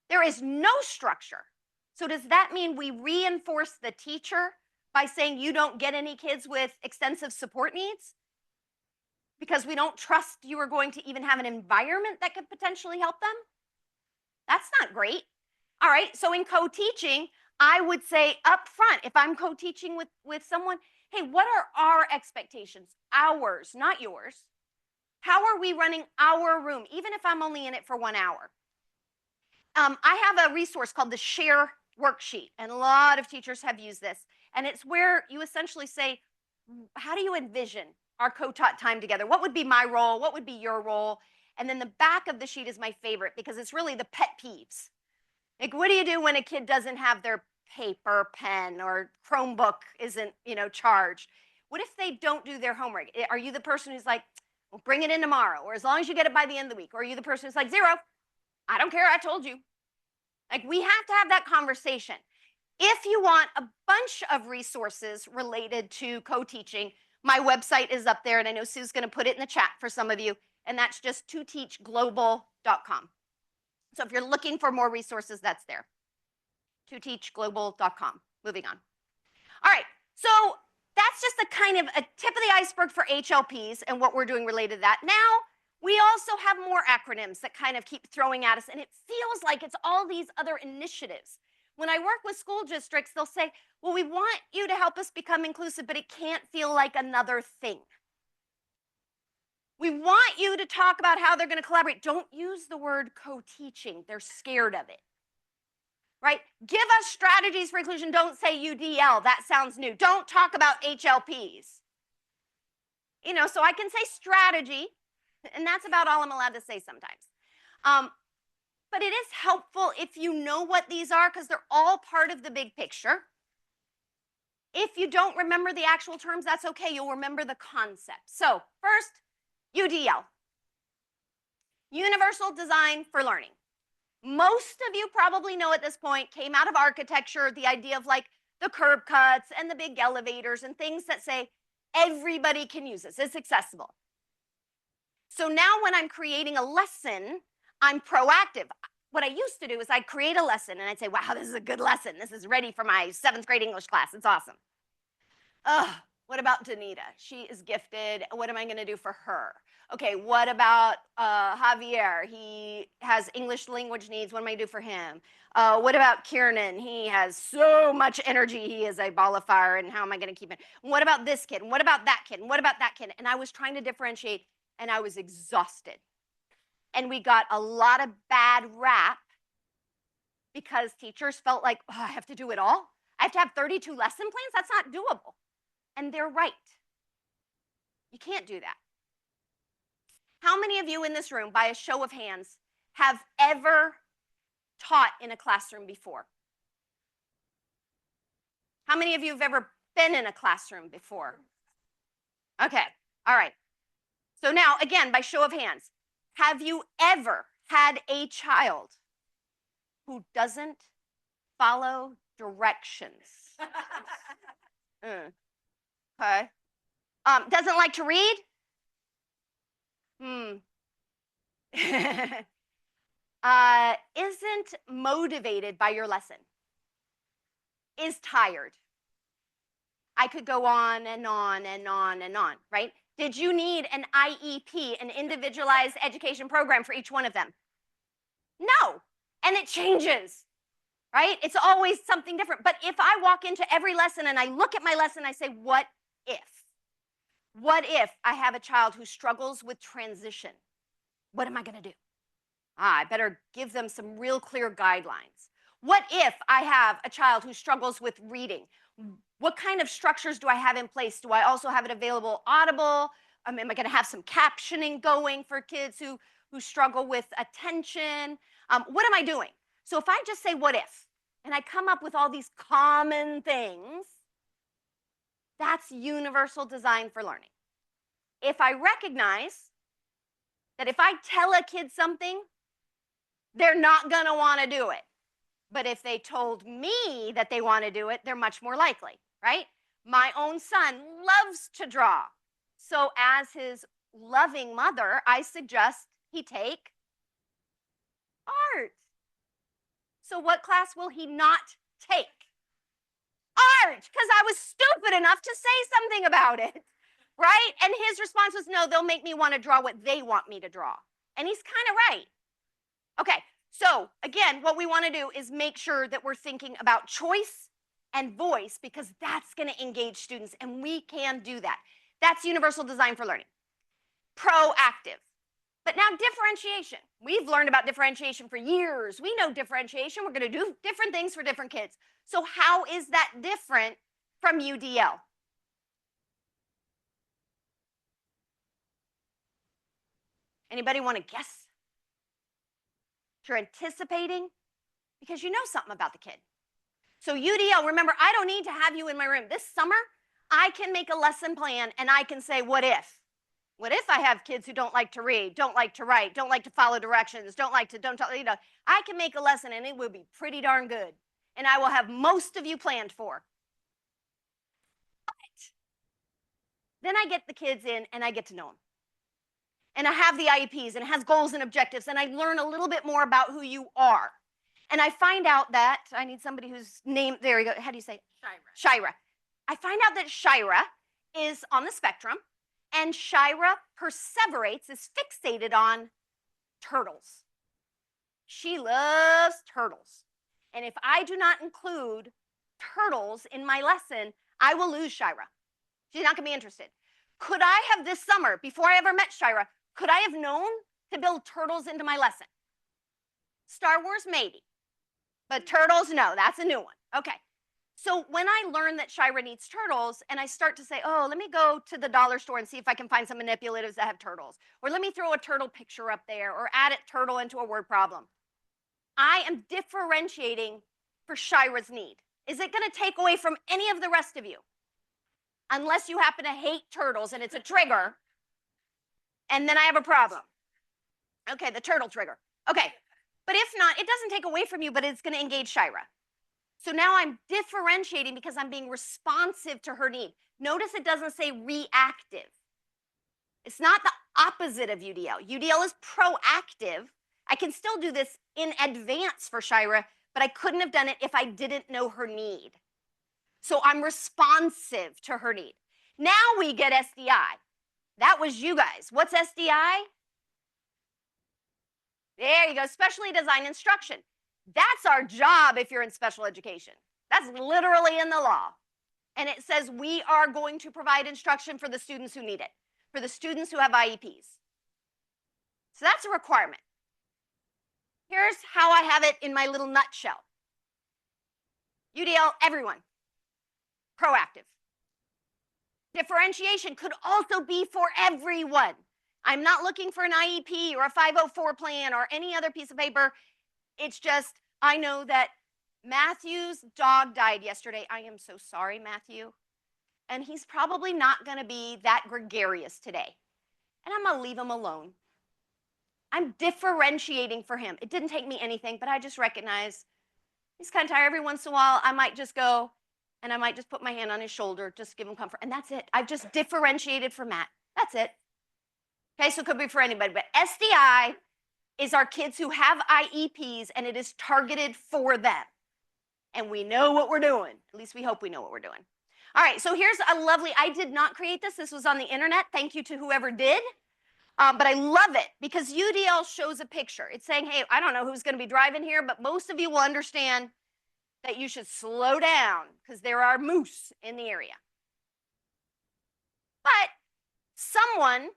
There is no structure. So does that mean we reinforce the teacher by saying you don't get any kids with extensive support needs? Because we don't trust you are going to even have an environment that could potentially help them? That's not great. All right, so in co-teaching, I would say up front, if I'm co-teaching with someone, hey, what are our expectations? Ours, not yours. How are we running our room, even if I'm only in it for 1 hour? I have a resource called the Share Worksheet, and a lot of teachers have used this. And it's where you essentially say, how do you envision our co-taught time together? What would be my role? What would be your role? And then the back of the sheet is my favorite because it's really the pet peeves. Like, what do you do when a kid doesn't have their paper, pen, or Chromebook isn't, charged? What if they don't do their homework? Are you the person who's like, well, bring it in tomorrow, or as long as you get it by the end of the week? Or are you the person who's like, 0, I don't care, I told you. Like, we have to have that conversation. If you want a bunch of resources related to co-teaching, my website is up there, and I know Sue's going to put it in the chat for some of you, and that's just toteachglobal.com. So if you're looking for more resources, that's there. toteachglobal.com. Moving on. All right, So that's just a kind of a tip of the iceberg for HLPs and what we're doing related to that. Now, we also have more acronyms that kind of keep throwing at us, and it feels like it's all these other initiatives. When I work with school districts, they'll say, well, we want you to help us become inclusive, but it can't feel like another thing. We want you to talk about how they're going to collaborate. Don't use the word co-teaching. They're scared of it. Right? Give us strategies for inclusion. Don't say UDL. That sounds new. Don't talk about HLPs. You know, so I can say strategy, and that's about all I'm allowed to say sometimes. But it is helpful if you know what these are, because they're all part of the big picture. If you don't remember the actual terms, that's okay. You'll remember the concept. So first, UDL, Universal Design for Learning. Most of you probably know at this point, came out of architecture, the idea of like the curb cuts and the big elevators and things that say everybody can use this, it's accessible. So now when I'm creating a lesson, I'm proactive. What I used to do is I'd create a lesson and I'd say, wow, this is a good lesson. This is ready for my 7th grade English class. It's awesome. What about Danita? She is gifted. What am I going to do for her? Okay, what about Javier? He has English language needs. What am I going to do for him? What about Kiernan? He has so much energy. He is a ball of fire, and how am I going to keep it? What about this kid? And what about that kid? And what about that kid? And I was trying to differentiate, and I was exhausted. And we got a lot of bad rap because teachers felt like, oh, I have to do it all. I have to have 32 lesson plans? That's not doable. And they're right. You can't do that. How many of you in this room, by a show of hands, have ever taught in a classroom before? How many of you have ever been in a classroom before? Okay, all right. So now, again, by show of hands, have you ever had a child who doesn't follow directions? Okay. Doesn't like to read? Isn't motivated by your lesson? Is tired? I could go on and on and on and on, right? Did you need an IEP, an individualized education program for each one of them? No, and it changes, right? It's always something different. But if I walk into every lesson and I look at my lesson, I say, what if? What if I have a child who struggles with transition? What am I going to do? I better give them some real clear guidelines. What if I have a child who struggles with reading? What kind of structures do I have in place? Do I also have it available audible? Am I going to have some captioning going for kids who struggle with attention? What am I doing? So if I just say what if, and I come up with all these common things, that's universal design for learning. If I recognize that if I tell a kid something, they're not going to want to do it. But if they told me that they want to do it, they're much more likely, right? My own son loves to draw. So as his loving mother, I suggest he take art. So what class will he not take? Art, because I was stupid enough to say something about it, right? And his response was, no, they'll make me want to draw what they want me to draw. And he's kind of right. Okay, so again, what we want to do is make sure that we're thinking about choice and voice, because that's going to engage students, and we can do that. That's universal design for learning. Proactive. But now differentiation. We've learned about differentiation for years. We know differentiation. We're going to do different things for different kids. So how is that different from UDL? Anybody want to guess? You're anticipating because you know something about the kid. So UDL, remember, I don't need to have you in my room. This summer, I can make a lesson plan and I can say, what if? What if I have kids who don't like to read, don't like to write, don't like to follow directions, I can make a lesson and it will be pretty darn good. And I will have most of you planned for. But then I get the kids in and I get to know them. And I have the IEPs and it has goals and objectives, and I learn a little bit more about who you are. And I find out that I need somebody whose name, there you go, how do you say it? Shira. Shira. I find out that Shira is on the spectrum, and Shira perseverates, is fixated on turtles. She loves turtles. And if I do not include turtles in my lesson, I will lose Shira. She's not going to be interested. Could I have this summer, before I ever met Shira, could I have known to build turtles into my lesson? Star Wars, maybe. But turtles, no, that's a new one. Okay. So when I learn that Shira needs turtles, and I start to say, oh, let me go to the dollar store and see if I can find some manipulatives that have turtles, or let me throw a turtle picture up there, or add a turtle into a word problem, I am differentiating for Shira's need. Is it going to take away from any of the rest of you? Unless you happen to hate turtles and it's a trigger, and then I have a problem. Okay, the turtle trigger. Okay, but if not, it doesn't take away from you, but it's going to engage Shira. So now I'm differentiating because I'm being responsive to her need. Notice it doesn't say reactive. It's not the opposite of UDL. UDL is proactive. I can still do this in advance for Shira, but I couldn't have done it if I didn't know her need. So I'm responsive to her need. Now we get SDI. That was you guys. What's SDI? There you go, specially designed instruction. That's our job if you're in special education. That's literally in the law. And it says we are going to provide instruction for the students who need it, for the students who have IEPs. So that's a requirement. Here's how I have it in my little nutshell. UDL, everyone, proactive. Differentiation could also be for everyone. I'm not looking for an IEP or a 504 plan or any other piece of paper. It's just, I know that Matthew's dog died yesterday. I am so sorry, Matthew. And he's probably not going to be that gregarious today. And I'm going to leave him alone. I'm differentiating for him. It didn't take me anything, but I just recognize he's kind of tired. Every once in a while, I might just go and I might just put my hand on his shoulder, just give him comfort. And that's it. I've just differentiated for Matt. That's it. Okay, so it could be for anybody, but SDI is our kids who have IEPs, and it is targeted for them. And we know what we're doing. At least we hope we know what we're doing. All right, so here's a lovely, I did not create this. This was on the internet. Thank you to whoever did. But I love it because UDL shows a picture. It's saying, hey, I don't know who's going to be driving here, but most of you will understand that you should slow down because there are moose in the area. But someone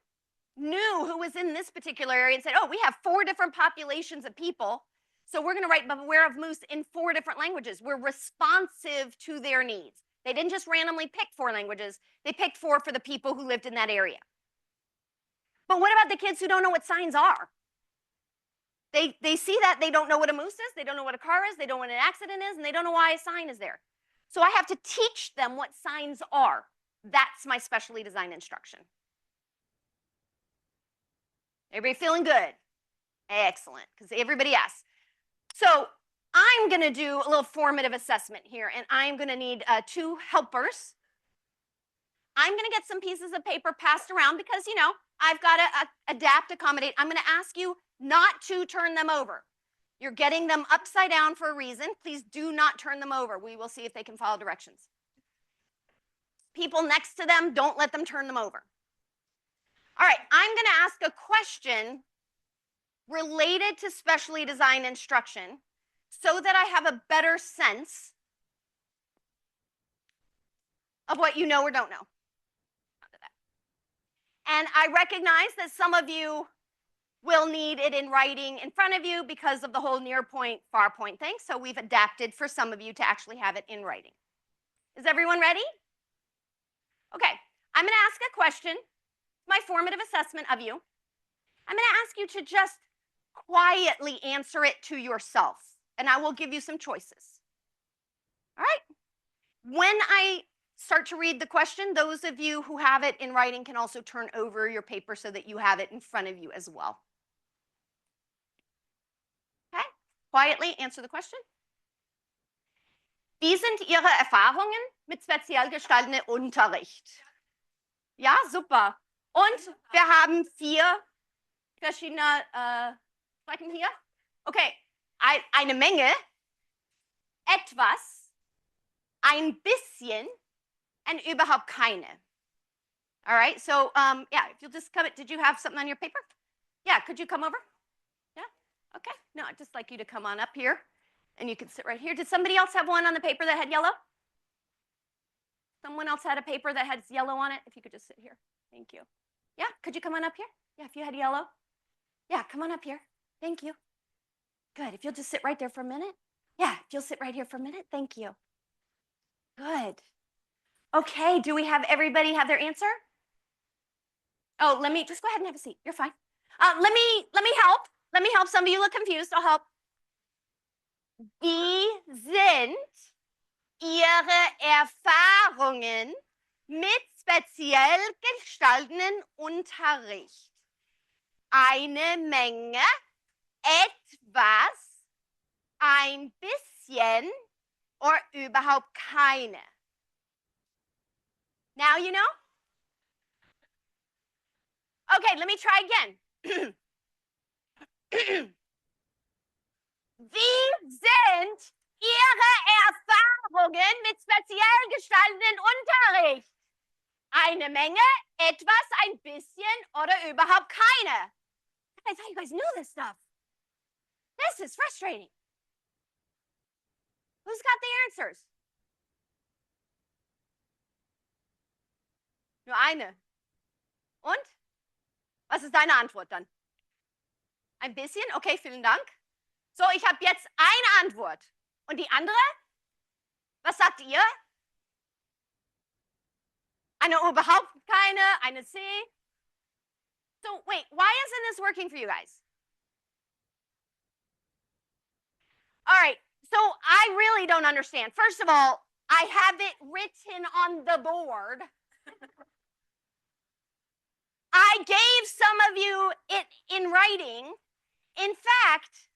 knew who was in this particular area and said, oh, we have 4 different populations of people, so we're going to write beware of moose in 4 different languages. We're responsive to their needs. They didn't just randomly pick 4 languages. They picked 4 for the people who lived in that area. But what about the kids who don't know what signs are? They see that, they don't know what a moose is, they don't know what a car is, they don't know what an accident is, and they don't know why a sign is there. So I have to teach them what signs are. That's my specially designed instruction. Everybody feeling good? Excellent, because everybody asks. So I'm going to do a little formative assessment here, and I'm going to need 2 helpers. I'm going to get some pieces of paper passed around because, you know, I've got to adapt, accommodate. I'm going to ask you not to turn them over. You're getting them upside down for a reason. Please do not turn them over. We will see if they can follow directions. People next to them, don't let them turn them over. All right, I'm going to ask a question related to specially designed instruction so that I have a better sense of what you know or don't know. And I recognize that some of you will need it in writing in front of you because of the whole near point, far point thing. So we've adapted for some of you to actually have it in writing. Is everyone ready? Okay, I'm going to ask a question, my formative assessment of you. I'm going to ask you to just quietly answer it to yourself, and I will give you some choices. All right? When I start to read the question, those of you who have it in writing can also turn over your paper so that you have it in front of you as well. Okay? Quietly answer the question. Wie sind Ihre Erfahrungen mit speziell gestaltetem Unterricht? Ja, super. Und wir haben 4 verschiedene Strecken hier. Okay, eine Menge, etwas, ein bisschen, and überhaupt keine. All right, so yeah, if you'll just come, did you have something on your paper? Yeah, could you come over? Yeah, okay. No, I'd just like you to come on up here and you can sit right here. Did somebody else have one on the paper that had yellow? Someone else had a paper that has yellow on it? If you could just sit here. Thank you. Yeah, could you come on up here? Yeah, if you had yellow. Yeah, come on up here. Thank you. Good, if you'll just sit right there for a minute. Yeah, if you'll sit right here for a minute. Thank you. Good. Okay, do we have everybody have their answer? Oh, let me just go ahead and have a seat. You're fine. Let me help. Let me help. Some of you look confused. I'll help. Wie sind Ihre Erfahrungen mit speziell gestalteten Unterricht? Eine Menge, etwas, ein bisschen oder überhaupt keine. Now you know? Okay, let me try again. Wie sind Ihre Erfahrungen mit speziell gestalteten Unterricht? Eine Menge, etwas, ein bisschen oder überhaupt keine? I thought you guys knew this stuff. This is frustrating. Who's got the answers? Nur eine. Und? Was ist deine Antwort dann? Ein bisschen? Okay, vielen Dank. So, ich habe jetzt eine Antwort. Und die andere? Was sagt ihr? Eine überhaupt keine, eine C. So, wait, why isn't this working for you guys? All right, so I really don't understand. First of all, I have it written on the board. I gave some of you it in writing. In fact,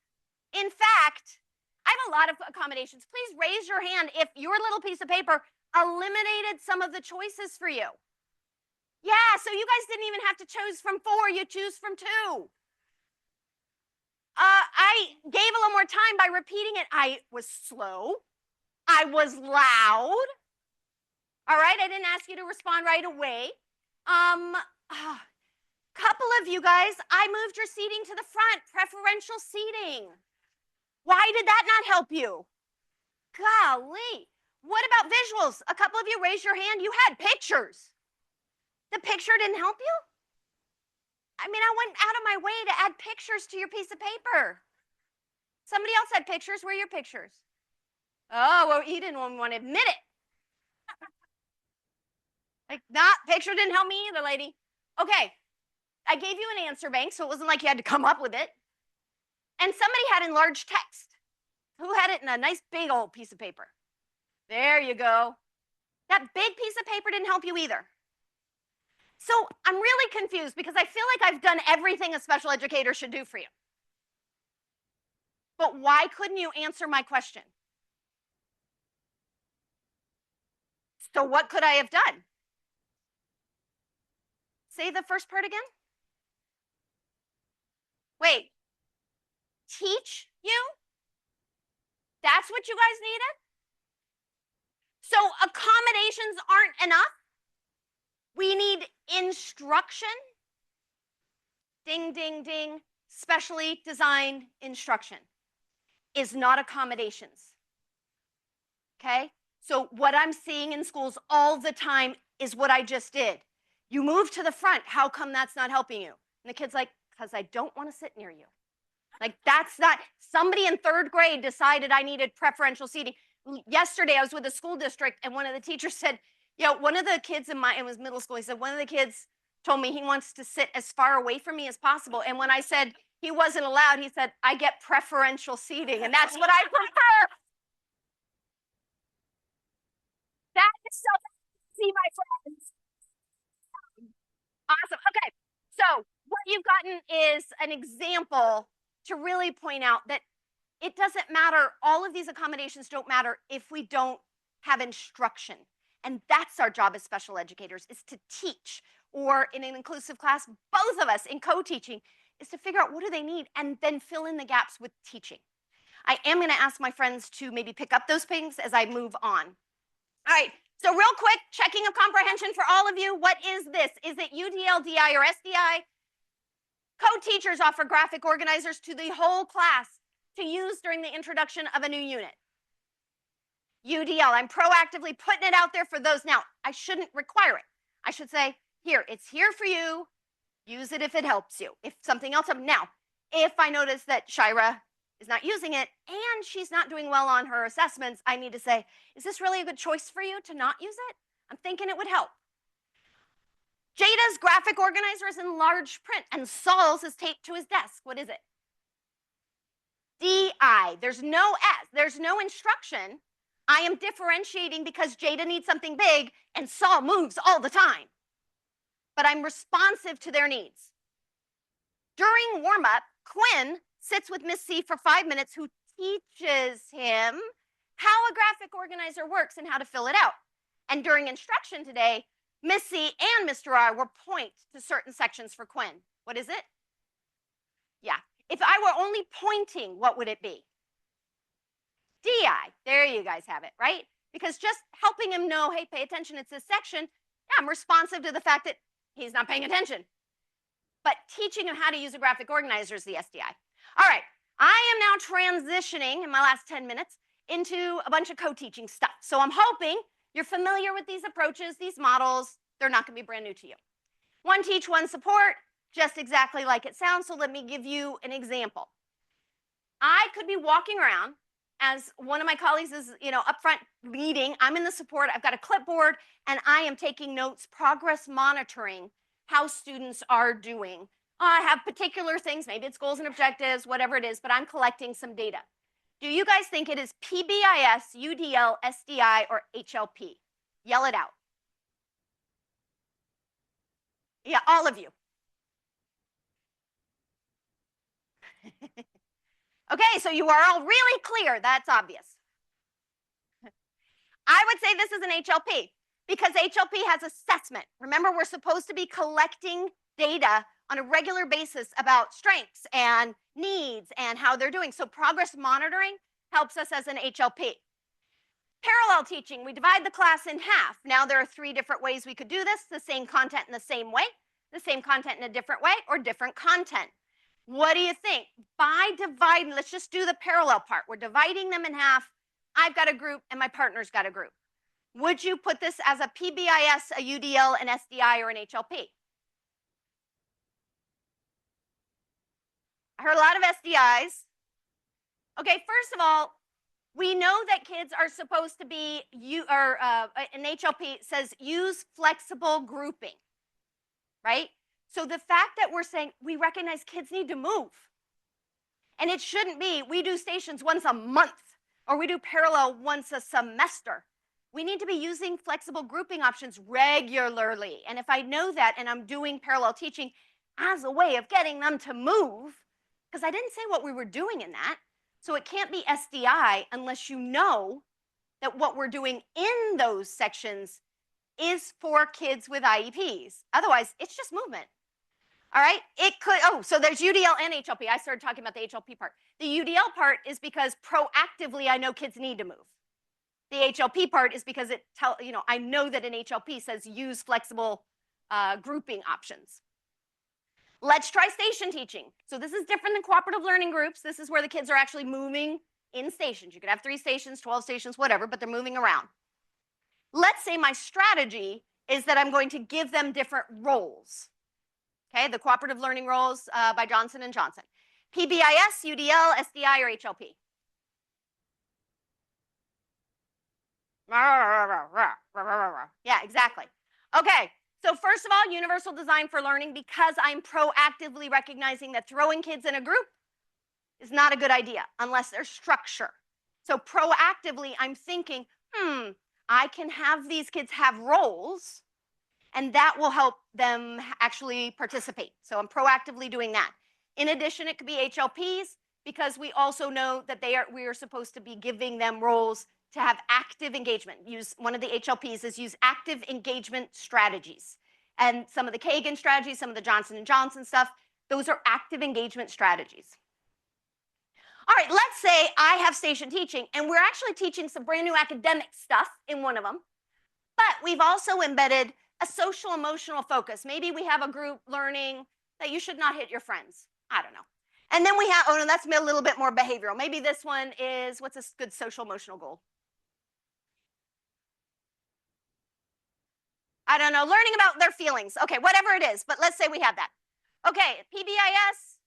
I have a lot of accommodations. Please raise your hand if your little piece of paper eliminated some of the choices for you. Yeah, so you guys didn't even have to choose from 4, you choose from 2. I gave a little more time by repeating it. I was slow. I was loud. All right, I didn't ask you to respond right away. Couple of you guys, I moved your seating to the front, preferential seating. Why did that not help you? Golly. What about visuals? A couple of you raised your hand. You had pictures. The picture didn't help you? I mean, I went out of my way to add pictures to your piece of paper. Somebody else had pictures. Where are your pictures? Oh, well, you didn't want to admit it. Like, that picture didn't help me either, lady. Okay, I gave you an answer bank, so it wasn't like you had to come up with it. And somebody had enlarged text. Who had it in a nice big old piece of paper? There you go. That big piece of paper didn't help you either. So I'm really confused because I feel like I've done everything a special educator should do for you. But why couldn't you answer my question? So what could I have done? Say the first part again. Wait, teach you? That's what you guys needed? So accommodations aren't enough? We need instruction. Ding, ding, ding. Specially designed instruction is not accommodations. Okay? So what I'm seeing in schools all the time is what I just did. You move to the front. How come that's not helping you? And the kid's like, because I don't want to sit near you. Like, that's not, somebody in 3rd grade decided I needed preferential seating. Yesterday, I was with a school district, and one of the teachers said, one of the kids it was middle school, he said, one of the kids told me he wants to sit as far away from me as possible. And when I said he wasn't allowed, he said, I get preferential seating, and that's what I prefer. That is so easy, my friends. Awesome. Okay, so what you've gotten is an example to really point out that it doesn't matter, all of these accommodations don't matter if we don't have instruction. And that's our job as special educators, is to teach, or in an inclusive class, both of us in co-teaching, is to figure out what do they need and then fill in the gaps with teaching. I am going to ask my friends to maybe pick up those things as I move on. All right, So real quick, checking of comprehension for all of you. What is this? Is it UDL, DI, or SDI? Co-teachers offer graphic organizers to the whole class to use during the introduction of a new unit. UDL, I'm proactively putting it out there for those. Now, I shouldn't require it. I should say, here, it's here for you. Use it if it helps you. If something else, now, if I notice that Shira is not using it and she's not doing well on her assessments, I need to say, is this really a good choice for you to not use it? I'm thinking it would help. Jada's graphic organizer is in large print and Saul's is taped to his desk. What is it? DI. There's no S. There's no instruction. I am differentiating because Jada needs something big and Saul moves all the time. But I'm responsive to their needs. During warm-up, Quinn sits with Miss C for 5 minutes, who teaches him how a graphic organizer works and how to fill it out. And during instruction today, Miss C and Mr. R will point to certain sections for Quinn. What is it? Yeah. If I were only pointing, what would it be? DI. There you guys have it, right? Because just helping him know, hey, pay attention, it's this section. Yeah, I'm responsive to the fact that he's not paying attention. But teaching him how to use a graphic organizer is the SDI. All right, I am now transitioning in my last 10 minutes into a bunch of co-teaching stuff. So I'm hoping you're familiar with these approaches, these models. They're not going to be brand new to you. One teach, one support, just exactly like it sounds. So let me give you an example. I could be walking around as one of my colleagues is, up front leading. I'm in the support. I've got a clipboard, and I am taking notes, progress monitoring how students are doing. I have particular things, maybe it's goals and objectives, whatever it is, but I'm collecting some data. Do you guys think it is PBIS, UDL, SDI, or HLP? Yell it out. Yeah, all of you. Okay, so you are all really clear. That's obvious. I would say this is an HLP because HLP has assessment. Remember, we're supposed to be collecting data on a regular basis about strengths and needs and how they're doing. So progress monitoring helps us as an HLP. Parallel teaching, we divide the class in half. Now there are 3 different ways we could do this: the same content in the same way, the same content in a different way, or different content. What do you think? By dividing, let's just do the parallel part. We're dividing them in half. I've got a group and my partner's got a group. Would you put this as a PBIS, a UDL, an SDI, or an HLP? I heard a lot of SDIs. Okay, first of all, we know that kids are supposed to be, an HLP says use flexible grouping, right? So the fact that we're saying we recognize kids need to move, and it shouldn't be we do stations once a month or we do parallel once a semester. We need to be using flexible grouping options regularly. And if I know that and I'm doing parallel teaching as a way of getting them to move, because I didn't say what we were doing in that, so it can't be SDI unless you know that what we're doing in those sections is for kids with IEPs. Otherwise, it's just movement. All right, it could, so there's UDL and HLP. I started talking about the HLP part. The UDL part is because proactively I know kids need to move. The HLP part is because I know that an HLP says use flexible grouping options. Let's try station teaching. So this is different than cooperative learning groups. This is where the kids are actually moving in stations. You could have 3 stations, 12 stations, whatever, but they're moving around. Let's say my strategy is that I'm going to give them different roles. Okay, the cooperative learning roles by Johnson & Johnson. PBIS, UDL, SDI, or HLP? Yeah, exactly. Okay, so first of all, universal design for learning, because I'm proactively recognizing that throwing kids in a group is not a good idea unless there's structure. So proactively, I'm thinking, I can have these kids have roles, and that will help them actually participate. So I'm proactively doing that. In addition, it could be HLPs, because we also know that we are supposed to be giving them roles to have active engagement. One of the HLPs is use active engagement strategies. And some of the Kagan strategies, some of the Johnson & Johnson stuff, those are active engagement strategies. All right, let's say I have station teaching, and we're actually teaching some brand new academic stuff in one of them. But we've also embedded a social emotional focus. Maybe we have a group learning that you should not hit your friends. I don't know. And then we have, oh no, that's a little bit more behavioral. Maybe this one is, what's a good social emotional goal? I don't know, learning about their feelings. Okay, whatever it is, but let's say we have that. Okay, PBIS,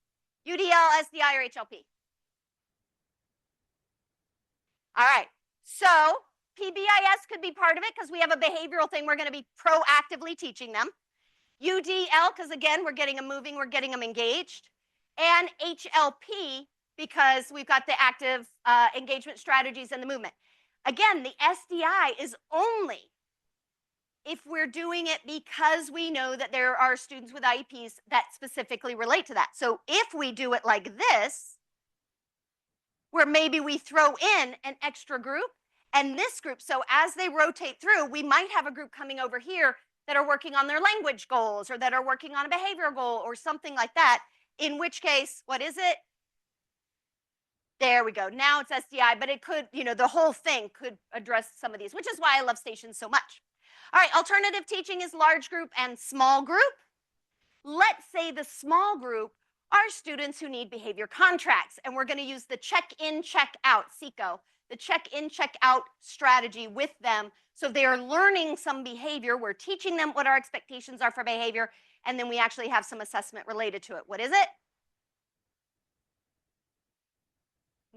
UDL, SDI, or HLP. All right, so PBIS could be part of it because we have a behavioral thing we're going to be proactively teaching them. UDL, because again, we're getting them moving, we're getting them engaged. And HLP, because we've got the active engagement strategies and the movement. Again, the SDI is only if we're doing it because we know that there are students with IEPs that specifically relate to that. So if we do it like this, where maybe we throw in an extra group and this group, so as they rotate through, we might have a group coming over here that are working on their language goals or that are working on a behavior goal or something like that, in which case, what is it? There we go. Now it's SDI, but it could, the whole thing could address some of these, which is why I love stations so much. All right, alternative teaching is large group and small group. Let's say the small group are students who need behavior contracts, and we're going to use the check-in, check-out, CECO, the check-in, check-out strategy with them. So they are learning some behavior. We're teaching them what our expectations are for behavior, and then we actually have some assessment related to it. What is it?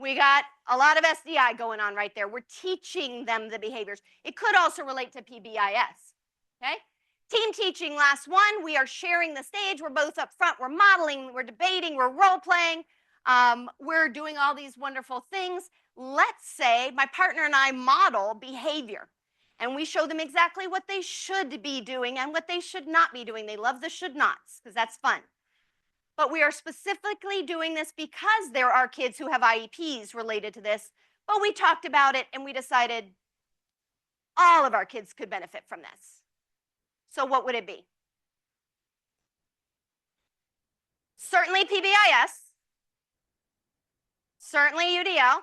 We got a lot of SDI going on right there. We're teaching them the behaviors. It could also relate to PBIS, okay? Team teaching, last one. We are sharing the stage. We're both up front. We're modeling. We're debating. We're role-playing. We're doing all these wonderful things. Let's say my partner and I model behavior, and we show them exactly what they should be doing and what they should not be doing. They love the should nots because that's fun. But we are specifically doing this because there are kids who have IEPs related to this. But we talked about it and we decided all of our kids could benefit from this. So what would it be? Certainly PBIS, certainly UDL,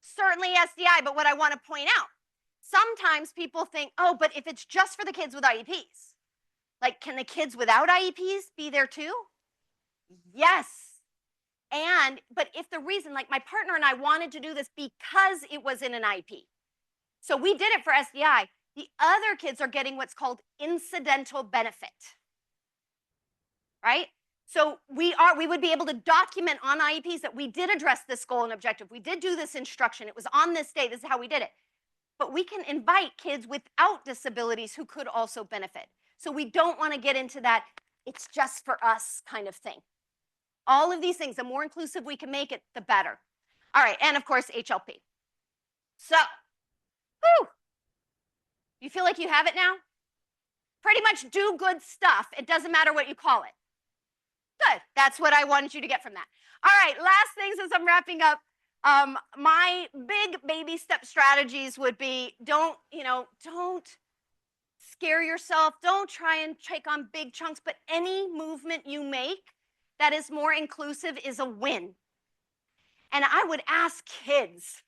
certainly SDI. But what I want to point out, sometimes people think, oh, but if it's just for the kids with IEPs, like, can the kids without IEPs be there too? Yes. But if the reason, like my partner and I wanted to do this because it was in an IEP. So we did it for SDI. The other kids are getting what's called incidental benefit, right? So we would be able to document on IEPs that we did address this goal and objective. We did do this instruction. It was on this day. This is how we did it. But we can invite kids without disabilities who could also benefit. So we don't want to get into that, it's just for us kind of thing. All of these things, the more inclusive we can make it, the better. All right, and of course, HLP. So, whew, you feel like you have it now? Pretty much do good stuff. It doesn't matter what you call it. Good, that's what I wanted you to get from that. All right, last things as I'm wrapping up. My big baby step strategies would be don't scare yourself. Don't try and take on big chunks, but any movement you make that is more inclusive is a win. And I would ask kids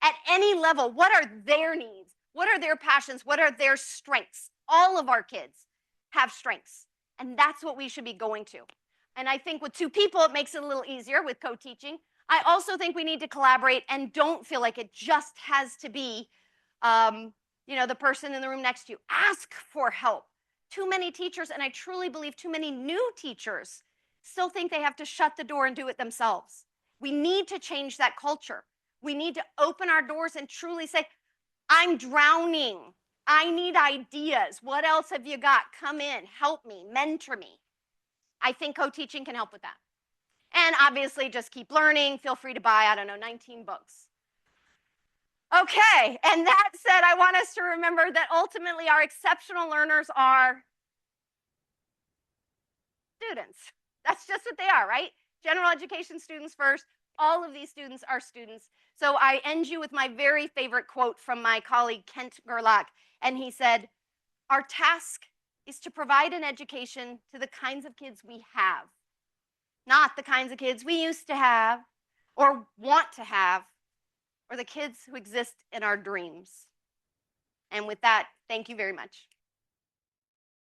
at any level, what are their needs? What are their passions? What are their strengths? All of our kids have strengths, and that's what we should be going to. And I think with two people, it makes it a little easier with co-teaching. I also think we need to collaborate and don't feel like it just has to be the person in the room next to you. Ask for help. Too many teachers, and I truly believe too many new teachers, still think they have to shut the door and do it themselves. We need to change that culture. We need to open our doors and truly say, I'm drowning. I need ideas. What else have you got? Come in, help me, mentor me. I think co-teaching can help with that. And obviously, just keep learning. Feel free to buy, 19 books. Okay, and that said, I want us to remember that ultimately our exceptional learners are students. That's just what they are, right? General education students first. All of these students are students. So I end you with my very favorite quote from my colleague Kent Gerlach, and he said, our task is to provide an education to the kinds of kids we have, not the kinds of kids we used to have or want to have, or the kids who exist in our dreams. And with that, thank you very much.